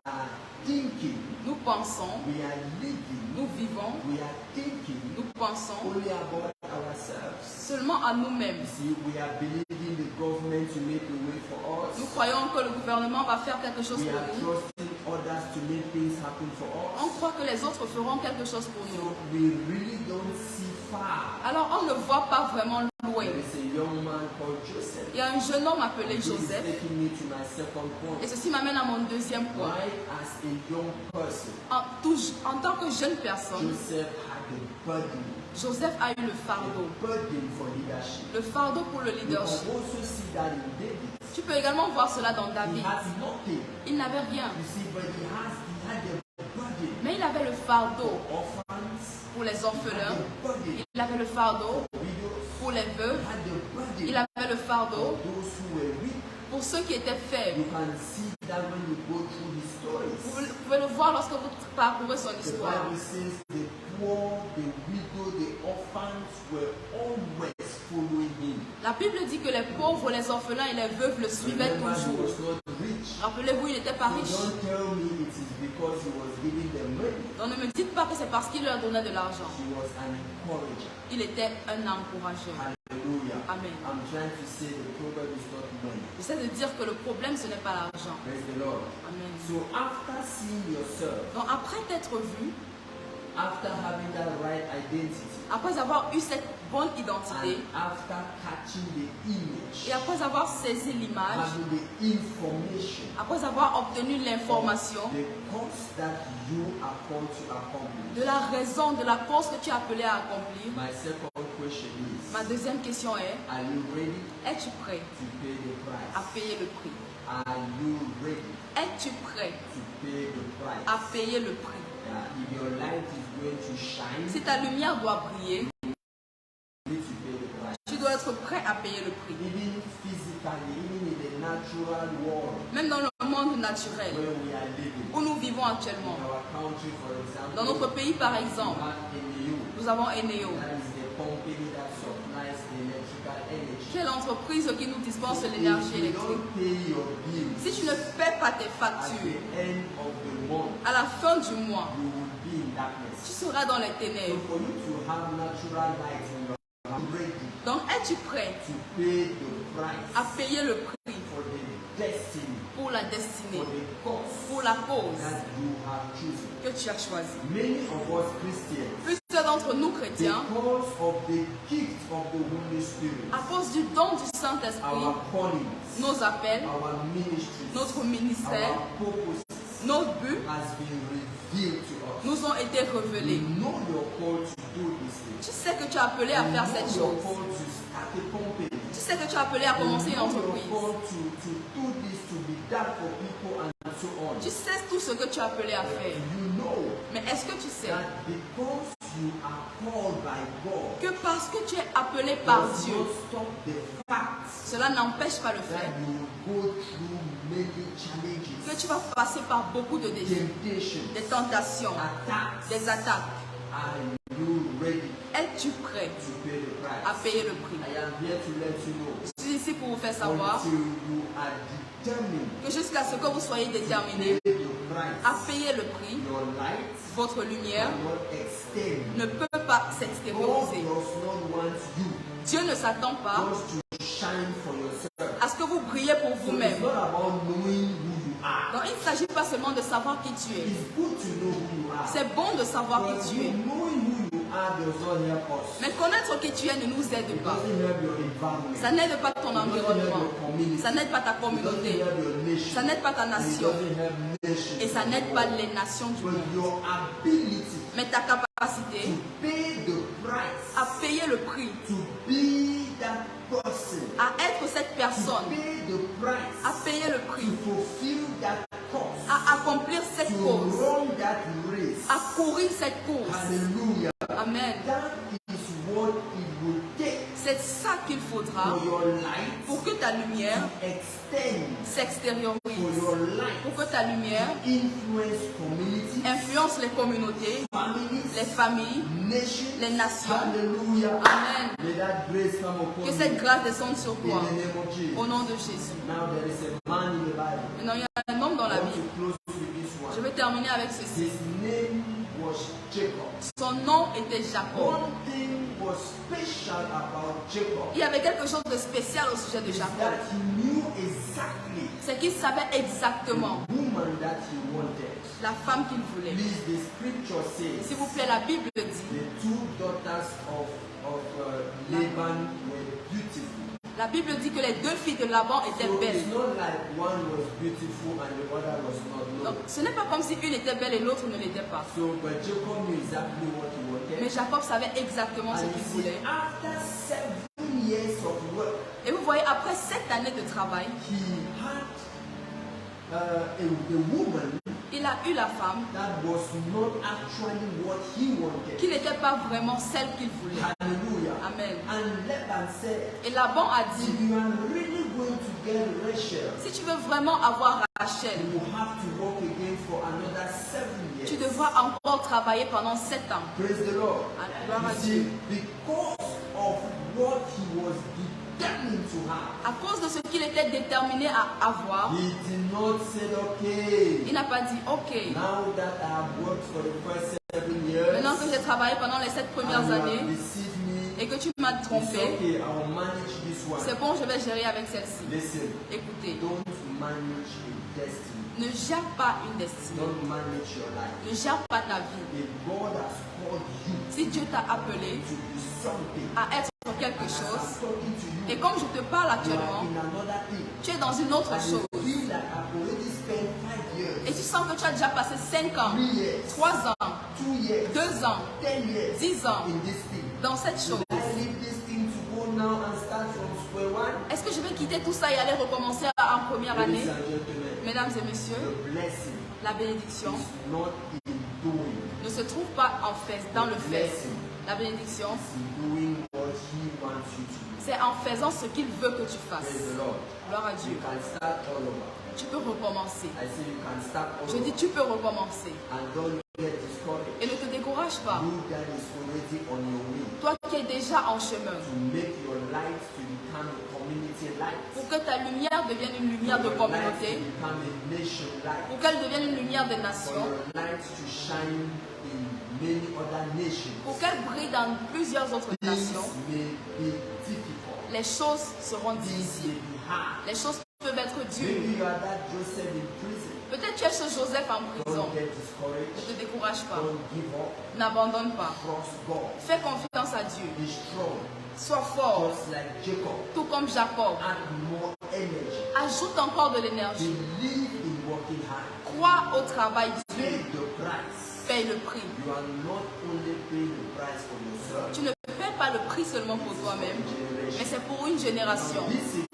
are thinking, nous pensons, we are living, nous vivons, we are thinking nous pensons only about ourselves. seulement à nous-mêmes. You see, we are believing the government to make a way for us. Nous croyons que le gouvernement va faire quelque chose We pour are nous. trusting others to make things happen for On us. croit que les autres feront quelque chose pour So nous. we really don't see far. Alors on ne voit pas vraiment loin. There is a young man called Joseph. Il y a un jeune homme appelé This is Joseph. taking me to my second point. Et ceci m'amène à mon deuxième point. Why, as a young person, En tant que jeune personne, Joseph had a burden, Joseph a eu le fardeau. a burden for leadership. Le fardeau pour le You can leadership. also see that in David. Tu peux également voir cela dans He David. has nothing. Il n'avait rien. You see, but he had a burden. Mais il avait le fardeau Orphans, pour les orphelins. a burden. Il avait le fardeau Widows, pour les veuves. had a burden. Il avait le fardeau Those who were weak, pour ceux qui étaient faibles. you can see that when you go through his stories. Vous pouvez le voir lorsque vous parcourez son The histoire. Bible says the poor, the widow, the orphans were always following him. La Bible dit que les pauvres, les orphelins et les veuves le suivaient Remember, he toujours. was not rich. Rappelez-vous, il n'était pas So riche. don't tell me it is because he was giving them money. Donc ne me dites pas que c'est parce qu'il leur donnait de l'argent. He was an encourager. Il était un encourageur. Hallelujah. Amen. I'm trying to say the problem is not money. J'essaie de dire que le problème, ce n'est pas l'argent. Praise the Lord. Amen. So after seeing yourself, Donc après t'être vu, after having that right identity, après avoir eu cette bonne identité, and after catching the image, et après avoir saisi l'image, having the information, après avoir obtenu l'information the course that you are called to accomplish. de la raison, de la course que tu es appelé à accomplir, My second question is, ma deuxième question est, are you ready es-tu prêt to pay the à price? payer le prix? Are you ready Es-tu prêt to pay the price? à payer le prix? If your light is going to shine, Si ta lumière doit briller, you need to pay the price. tu dois être prêt à payer le prix. Even physically, even in the natural world Même dans le monde naturel where we are living, où nous vivons actuellement. in our country, for example, Dans notre pays, par we exemple, have NEO. nous avons Eneo. That is the company that supplies the electrical energy. Quelle entreprise qui nous dispense If l'énergie you électrique? don't pay your bills Si tu ne paies pas tes at factures, the end of the month, à la fin du mois, you will be in tu darkness. seras dans les So ténèbres. for you to have natural light in your house, ready Donc, es-tu prêt to pay the price à payer le prix for the destiny, pour la destinée, for the cause pour la cause that you have chosen? que tu as choisie? Many of us Christians, Plusieurs d'entre nous chrétiens, because of the gift of the Holy Spirit, à cause du don du Saint-Esprit, our callings, nos appels, our ministries, notre ministère, our purposes nos buts has been revealed to us. nous ont été You révélés. know you're called to do this thing. Tu sais que tu es appelé à You faire know cette you're chose. called to start a company. Tu sais que tu es appelé à commencer une You know entreprise. you're called to do this, to be that for people and so on. Tu sais tout ce que tu es appelé à faire. You know Mais est-ce que tu sais that because you are called by God, que parce que tu es appelé par does Dieu, not stop the fact cela n'empêche pas le that fait you will go through many challenges, que tu vas passer par beaucoup de défis, temptations, des tentations, attacks. des attaques. Are you ready Es-tu prêt to pay the à price? payer le prix? I am here to let you know Je suis ici pour vous faire savoir until you are determined que jusqu'à ce que vous soyez to déterminés pay the à price, payer le prix, your light votre lumière cannot extend. ne peut pas God s'extérioriser. does not want you Dieu ne s'attend pas just to shine for yourself. à ce que vous brillez pour So it's vous-même. not about knowing who you are. Donc il ne s'agit pas seulement de savoir qui tu es. It's good to know who you are. C'est bon de savoir But qui tu es. knowing who you are does not help us. Mais connaître qui tu es ne nous aide It pas. doesn't help your environment. Ça n'aide pas ton It doesn't help environnement. your community. Ça n'aide pas ta It communauté. doesn't help your nation. Ça n'aide pas ta It nation. doesn't help nations. Et ça n'aide pas les nations du But monde. your ability Mais ta capacité to pay the price, à payer le prix, to be that person, à être cette to personne, pay the price, à payer le prix, to fulfill that cause, à accomplir cette to cause, run that race. à courir cette course. Hallelujah. Amen. That is what it will take C'est ça qu'il faudra for your light pour que ta lumière to extend, for s'extériorise, your light pour que ta lumière influence community, influence les communautés, families, les familles, nations. les nations. Hallelujah. Amen. May that grace come upon Que you cette grâce descende sur in toi. the name of Jesus. Au nom de Jésus. Now there is a man in the Bible. Maintenant, il y a un homme dans I la want Bible. to close with this Je one. vais terminer avec ceci. His name was Jacob. Son nom était Jacob. One thing was special about Jacob Il y avait quelque chose de spécial au sujet de is Jacob. that he knew exactly C'est qu'il savait exactement the woman that he wanted. la femme qu'il voulait. Please, the scripture says S'il vous plaît, la Bible dit, the two daughters of Laban were beautiful. la Bible dit que les deux filles de Laban étaient So belles. it's not like one was beautiful and the other was not. No. Donc, ce n'est pas comme si une était belle et l'autre ne l'était pas. So, but Jacob knew exactly what he wanted. Mais Jacob savait exactement ce And qu'il you see, voulait. after 7 years of work, Et vous voyez, après 7 années de travail, he had a woman il a eu la femme that was not actually what he wanted. qui n'était pas vraiment celle qu'il voulait. Hallelujah. Amen. And Laban said, Et Laban a dit, if you are really going to get Rachel, si tu veux vraiment avoir Rachel, you will have to work again for another 7 years. tu devras encore travailler pendant 7 ans. Praise the Lord. Gloire à You Dieu. see, because of what he was determined to have, À cause de ce qu'il était déterminé à avoir, he did not say, okay, il n'a pas dit, ok, now that I have worked for the first 7 years, maintenant que j'ai travaillé pendant les 7 and premières you have années deceived me, et que tu m'as it's trompé, okay, I will manage this one. c'est bon, je vais gérer avec celle-ci. Listen, Écoutez, don't manage a destiny. ne gère pas une destinée, Don't manage your life. ne gère pas ta vie. If God has called you Si Dieu t'a appelé to be something, à être quelque as chose, I'm talking to you, et comme je te parle you are actuellement, in another thing. tu es dans une autre And chose, you feel that I've already spent 5 years, et tu sens que tu as déjà passé 5 ans, 3 years, 3 ans, 2 years, 2 ans, 10 years 10 ans in this thing. dans cette chose. I leave this thing to go now and start from square one? Est-ce que je vais quitter tout ça et aller recommencer en première année? Ladies and gentlemen, Mesdames et messieurs, the blessing la bénédiction is not in doing, ne se trouve pas en fait, dans le fait. blessing La bénédiction, is in doing what he wants you to do. c'est en faisant ce qu'il veut que tu Praise fasses. the Lord. Gloire à You Dieu. can start all over. Tu peux recommencer. I say you can start all Je dis, over. tu peux recommencer. And don't get discouraged. Et ne te décourage pas. You that is already on your way Toi qui es déjà en chemin, to make your light to become a community light. pour que ta lumière devienne une lumière de For your light communauté, to become a nation light. pour qu'elle devienne une lumière de For nation, your light to shine in many other nations. pour qu'elle brille dans plusieurs autres Things nations, may be difficult. les choses seront Things may difficiles. be hard. Les choses peuvent être dures. Maybe you are that Joseph in prison. Peut-être tu es ce Joseph en prison. Don't get Ne discouraged. te décourage pas. Don't give up. N'abandonne pas. Trust God. Fais confiance à Dieu. Be strong. Sois fort, Just like Jacob. tout comme Jacob. Add more energy. Ajoute encore de l'énergie. Believe in working hard. Crois au travail dur. Pay the price. Paye le prix. You are not only paying the price for yourself. Tu ne paies pas le prix seulement pour toi-même, mais c'est pour une génération. This evening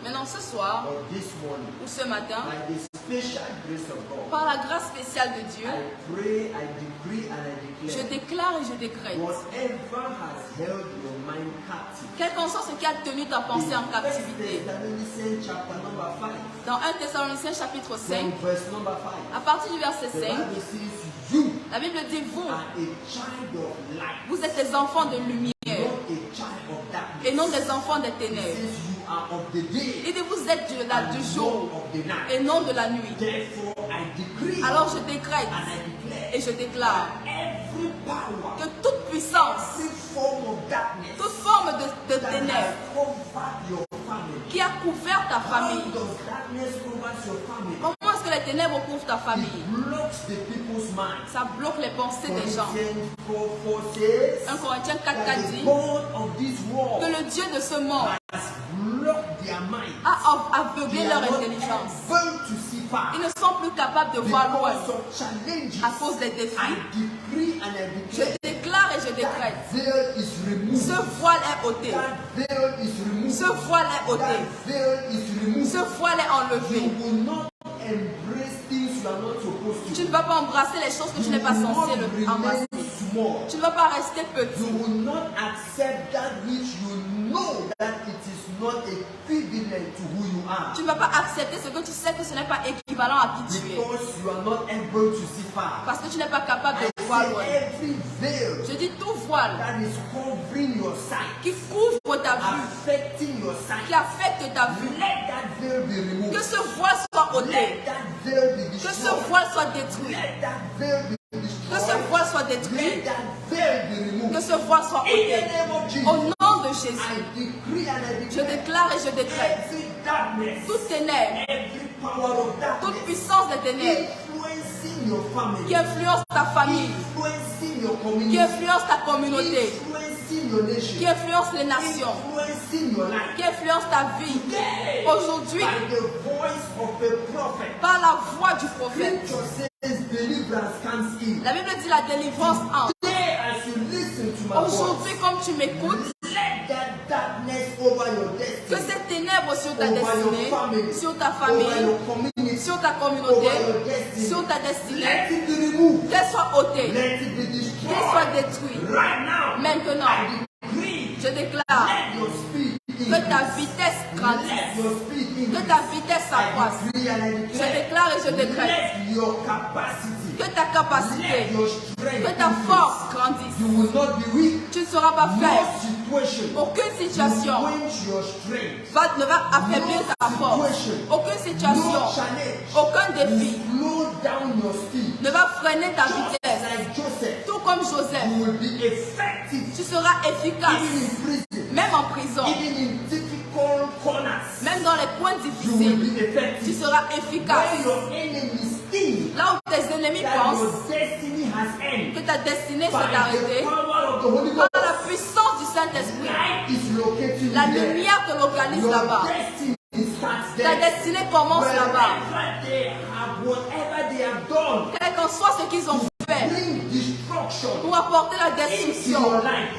Maintenant, ce soir or this morning, ou ce matin, by the special grace of God, par la grâce spéciale de Dieu, I pray, I decree, and I je declare, déclare et je décrète, whatever has held your mind captive, quel qu'en soit ce qui a tenu ta pensée en captivité, Thessalonians chapter number 5, dans 1 Thessaloniciens chapitre 5, from verse number 5, à partir du verset the 5, Bible says, you la Bible dit, vous, are a child of light, vous êtes des enfants de lumière not a child of darkness. et non des enfants des It ténèbres. says you are of the day Il dit, vous êtes du and jour not of the night. et non de la nuit. Therefore, I decree Alors je décrète and I declare et je déclare that every power, que toute puissance, every form of darkness toute forme de that ténèbres has covered your family, qui a couvert ta how famille, does darkness cover your family? comment est-ce que les ténèbres couvrent ta famille? It blocks the people's minds. Ça bloque les pensées des gens. Corinthians 4:4 says 1 Corinthiens 4, that 4 the dit God of this que world le Dieu de ce monde has blocked their minds. a aveuglé They leur are not intelligence. able to see far. Ils ne sont plus capables de voir loin Because of challenges, à cause des I défis. decree and I Je declare déclare et je that décrète. veil is removed. Ce voile est ôté. That veil is removed. Ce voile est ôté. That veil is removed. Ce voile est You enlevé. will not embrace things you are not supposed to. Tu ne vas pas embrasser les choses que tu n'es pas censé embrasser. Small. Tu ne vas pas rester You petit. will not accept that which you know that it is not equivalent to who you are. Tu ne vas pas accepter ce que tu sais que ce n'est pas équivalent à qui tu es. Because you are not able to see far. Parce que tu n'es pas capable I de voir say loin. every veil Je dis tout voile that is covering your sight, qui couvre ta vue, affecting your sight, qui affecte ta vue. let that veil be removed. Que ce voile soit ôté. Let that veil be Que ce destroyed. voile soit détruit. Let that veil be Que ce destroyed. voile soit détruit, let that veil be removed. que ce voile soit In the ôté. name of Jesus, Au nom de I Jésus, decree and I je declare déclare et je décrète every darkness, toute ténèbres, every power of toute darkness puissance des ténèbres influencing your family, qui influence ta famille, influencing your qui community, influence ta communauté, influencing your nation, qui influence les nations, influencing your life. qui influence ta vie. Today, Aujourd'hui, by the voice of a prophet, par la voix du prophète, Scripture says deliverance comes in. la Bible dit la délivrance entre. Today, as you listen to my Aujourd'hui, voice, comme tu m'écoutes, let that darkness over your que destiny, ces ténèbres sur ta over your destinée, family, sur ta over famille, your community, sur ta over communauté, your destiny, sur ta destinée, let it be removed. qu'elle soit ôtée, Let it be qu'elle soit destroyed. détruite. Right now, Maintenant, I decree, je déclare let your speed que ta vitesse grandisse, let your speed que increase. ta vitesse s'accroisse. I decree and I Je declare, déclare et je décrète let your capacity, que ta capacité, let your strength que ta increase. force grandisse. You will not be weak. Tu ne seras pas No faible. situation Aucune situation will quench your strength. ne va affaiblir ta force. Aucune situation, No challenge aucun défi will slow down your speed. ne va freiner ta Just vitesse. like Joseph, Tout comme Joseph, you will be effective tu seras even efficace, in prison, même en prison, even in difficult corners. même dans les coins You will difficiles. be Tu effective. seras When efficace. your enemies think Là où tes ennemis that pensent your destiny has que ended, ta destinée by s'est the arrêtée, power of the Holy par Ghost, la puissance du Saint-Esprit, light is locating la you there. lumière te localise Your là-bas. destiny starts Ta there. destinée commence là-bas. Whatever they have done, Quel qu'en soit ce qu'ils ont fait bring destruction pour apporter la destruction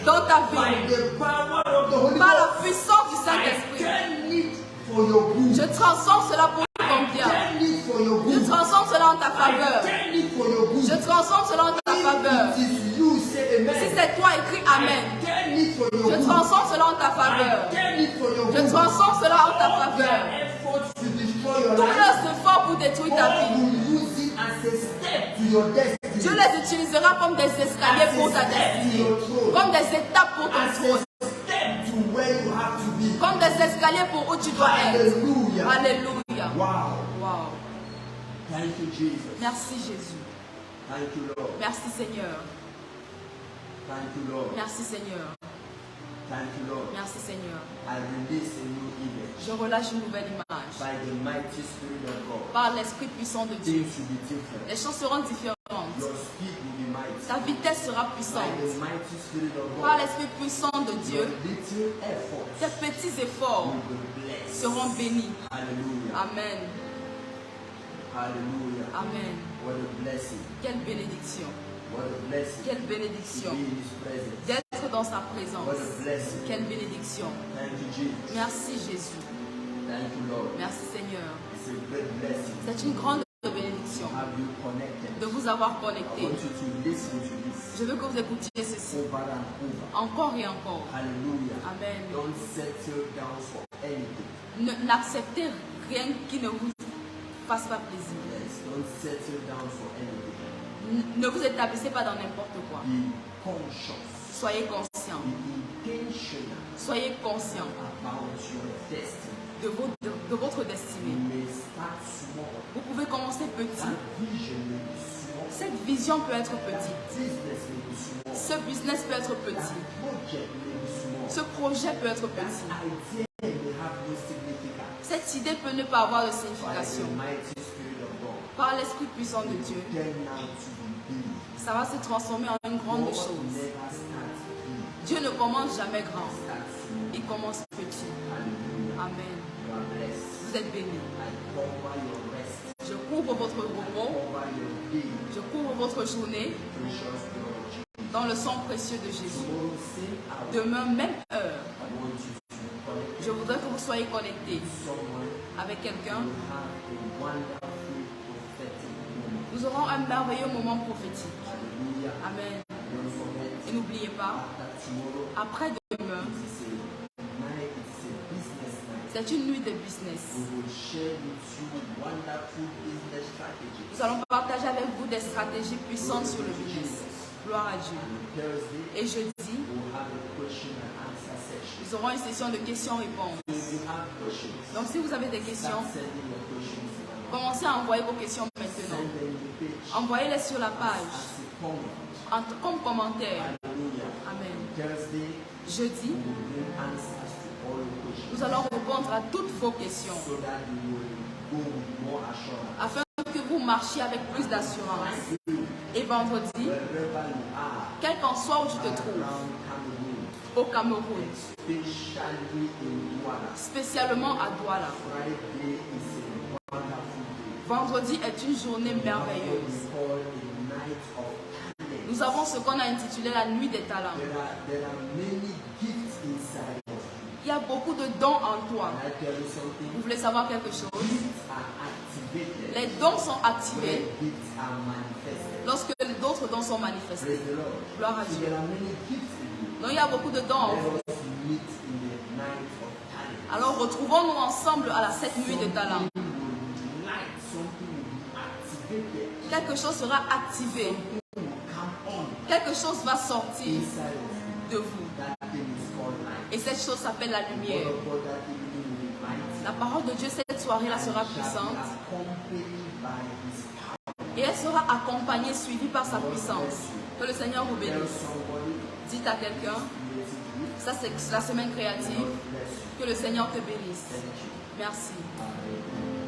dans ta by vie, the power of the Holy par la Ghost. puissance du I Saint-Esprit. turn it for your good. Je transforme cela pour ton bien. Turn it for your Je good. transforme cela en ta I faveur. turn it for your good. Je transforme cela en ta faveur. If it is you, say Si amen. c'est toi, écris Amen. I turn it for your Je good. transforme cela en ta faveur. I turn it for your Je good. transforme cela en ta All faveur. their efforts to destroy your Tous life, leurs efforts pour détruire ta God vie, will use it as a step to your destiny. Dieu les utilisera comme des escaliers pour ta destinée, comme des étapes pour ton As trône, a step to where you have to be. comme des escaliers pour où tu dois être. Hallelujah. Alléluia. Wow. Wow. Thank you, Jesus. Merci Jésus. Thank you, Lord. Merci Seigneur. Thank you, Lord. Merci Seigneur. Thank you, Lord. Merci Seigneur. I release a new image Je relâche une nouvelle image. by the mighty Spirit of God. Par l'Esprit puissant de Dieu. Things will be different. Les choses seront différentes. Your speed will be mighty. Ta vitesse sera By puissante. the mighty Spirit of Par God. l'Esprit puissant de Your Dieu, little efforts tes petits efforts will be blessed. seront bénis. Hallelujah. Amen. Hallelujah. Amen. What a blessing. Quelle bénédiction. What a blessing. Quelle To bénédiction. be in His presence. D'être dans sa What présence. a blessing. Quelle bénédiction. Thank you, Jesus. Merci Jésus. Thank you, Lord. Merci Seigneur. It's a great blessing C'est une grande bénédiction to have you connected. de vous avoir I connecté. want you to listen to this Je veux que vous écoutiez ceci over and over. encore et encore. Hallelujah. Amen. Don't settle down for anything. N'acceptez rien qui ne vous fasse pas plaisir. Yes, don't settle down for anything. Ne vous établissez pas dans n'importe quoi. Be conscious. Soyez conscient. Be intentional Soyez conscient about your destiny. de votre You destinée. may start small. Vous pouvez commencer petit. That vision may be small. Cette vision peut être petite. Business may be small. Ce business peut être petit. That project may be small. Ce projet peut être That petit. idea may have no significance. Cette idée peut ne pas avoir de By the signification. mighty Spirit of God. Par l'Esprit puissant de Dieu, Turn now to be big. ça va se transformer en une grande God chose. never starts big. Dieu ne commence jamais grand. Starts small. Il commence petit. Hallelujah. Amen. You are blessed. Vous êtes bénis. I cover your rest. Je couvre votre repos. Cover your day. Je couvre votre journée Precious blood of Jesus. dans le sang précieux de Jésus. Tomorrow, same hour, Demain, même heure, I want you to be connected je voudrais que vous soyez connectés to someone avec quelqu'un. who have a wonderful prophetic moment. Nous aurons un merveilleux moment prophétique. Hallelujah. Amen. Don't forget, Et n'oubliez pas, after tomorrow, après demain, it is a night, it's a business night. c'est une nuit de business. We will share with you wonderful business strategies. Nous allons partager avec vous des stratégies puissantes sur le business. Gloire à Dieu. On Thursday, Et jeudi, we'll have a question and answer session. nous aurons une session de questions-réponses. So if you have questions, Donc si vous avez des questions, start sending your questions now. commencez à envoyer vos questions maintenant. Send them in the page Envoyez-les sur la page as a comment. comme commentaire. Hallelujah. Amen. Thursday, Jeudi, we will bring answers to all your questions. nous allons répondre à toutes vos questions So that you will go with more assurance. afin que vous marchiez avec plus d'assurance. Et vendredi, Wherever you are, quel qu'en soit où tu te trouves, around Cameroon, au Cameroun, especially in Douala, spécialement à Douala, Friday is a wonderful day. vendredi est une journée merveilleuse. We call a night of talent. Nous avons ce qu'on a intitulé la nuit des talents. There are many gifts inside of you. Il y a beaucoup de dons en toi. Can I tell you something? Vous voulez savoir quelque chose? Gifts are activated Les dons sont when activés gifts are manifested. lorsque d'autres dons sont manifestés. Praise the Lord. Gloire à So Dieu. there are many gifts in you. Donc il y a beaucoup de dons en vous. Let us meet in the night of talent. Alors retrouvons-nous ensemble à cette nuit de talents. Something will light, something will be activated. Quelque chose sera activé. Something will come on Quelque chose va sortir inside of you. de vous. That thing is called light. Et cette chose s'appelle la lumière. Word of God that evening will be mighty. La parole de Dieu cette soirée-là sera Shall be puissante. accompanied by his power. Et elle sera accompagnée, suivie par sa puissance. Que le Seigneur vous Tell bénisse. somebody, Dites à quelqu'un, ça c'est la semaine créative. bless you. Que le Seigneur te bénisse. Thank you. Merci. Amen.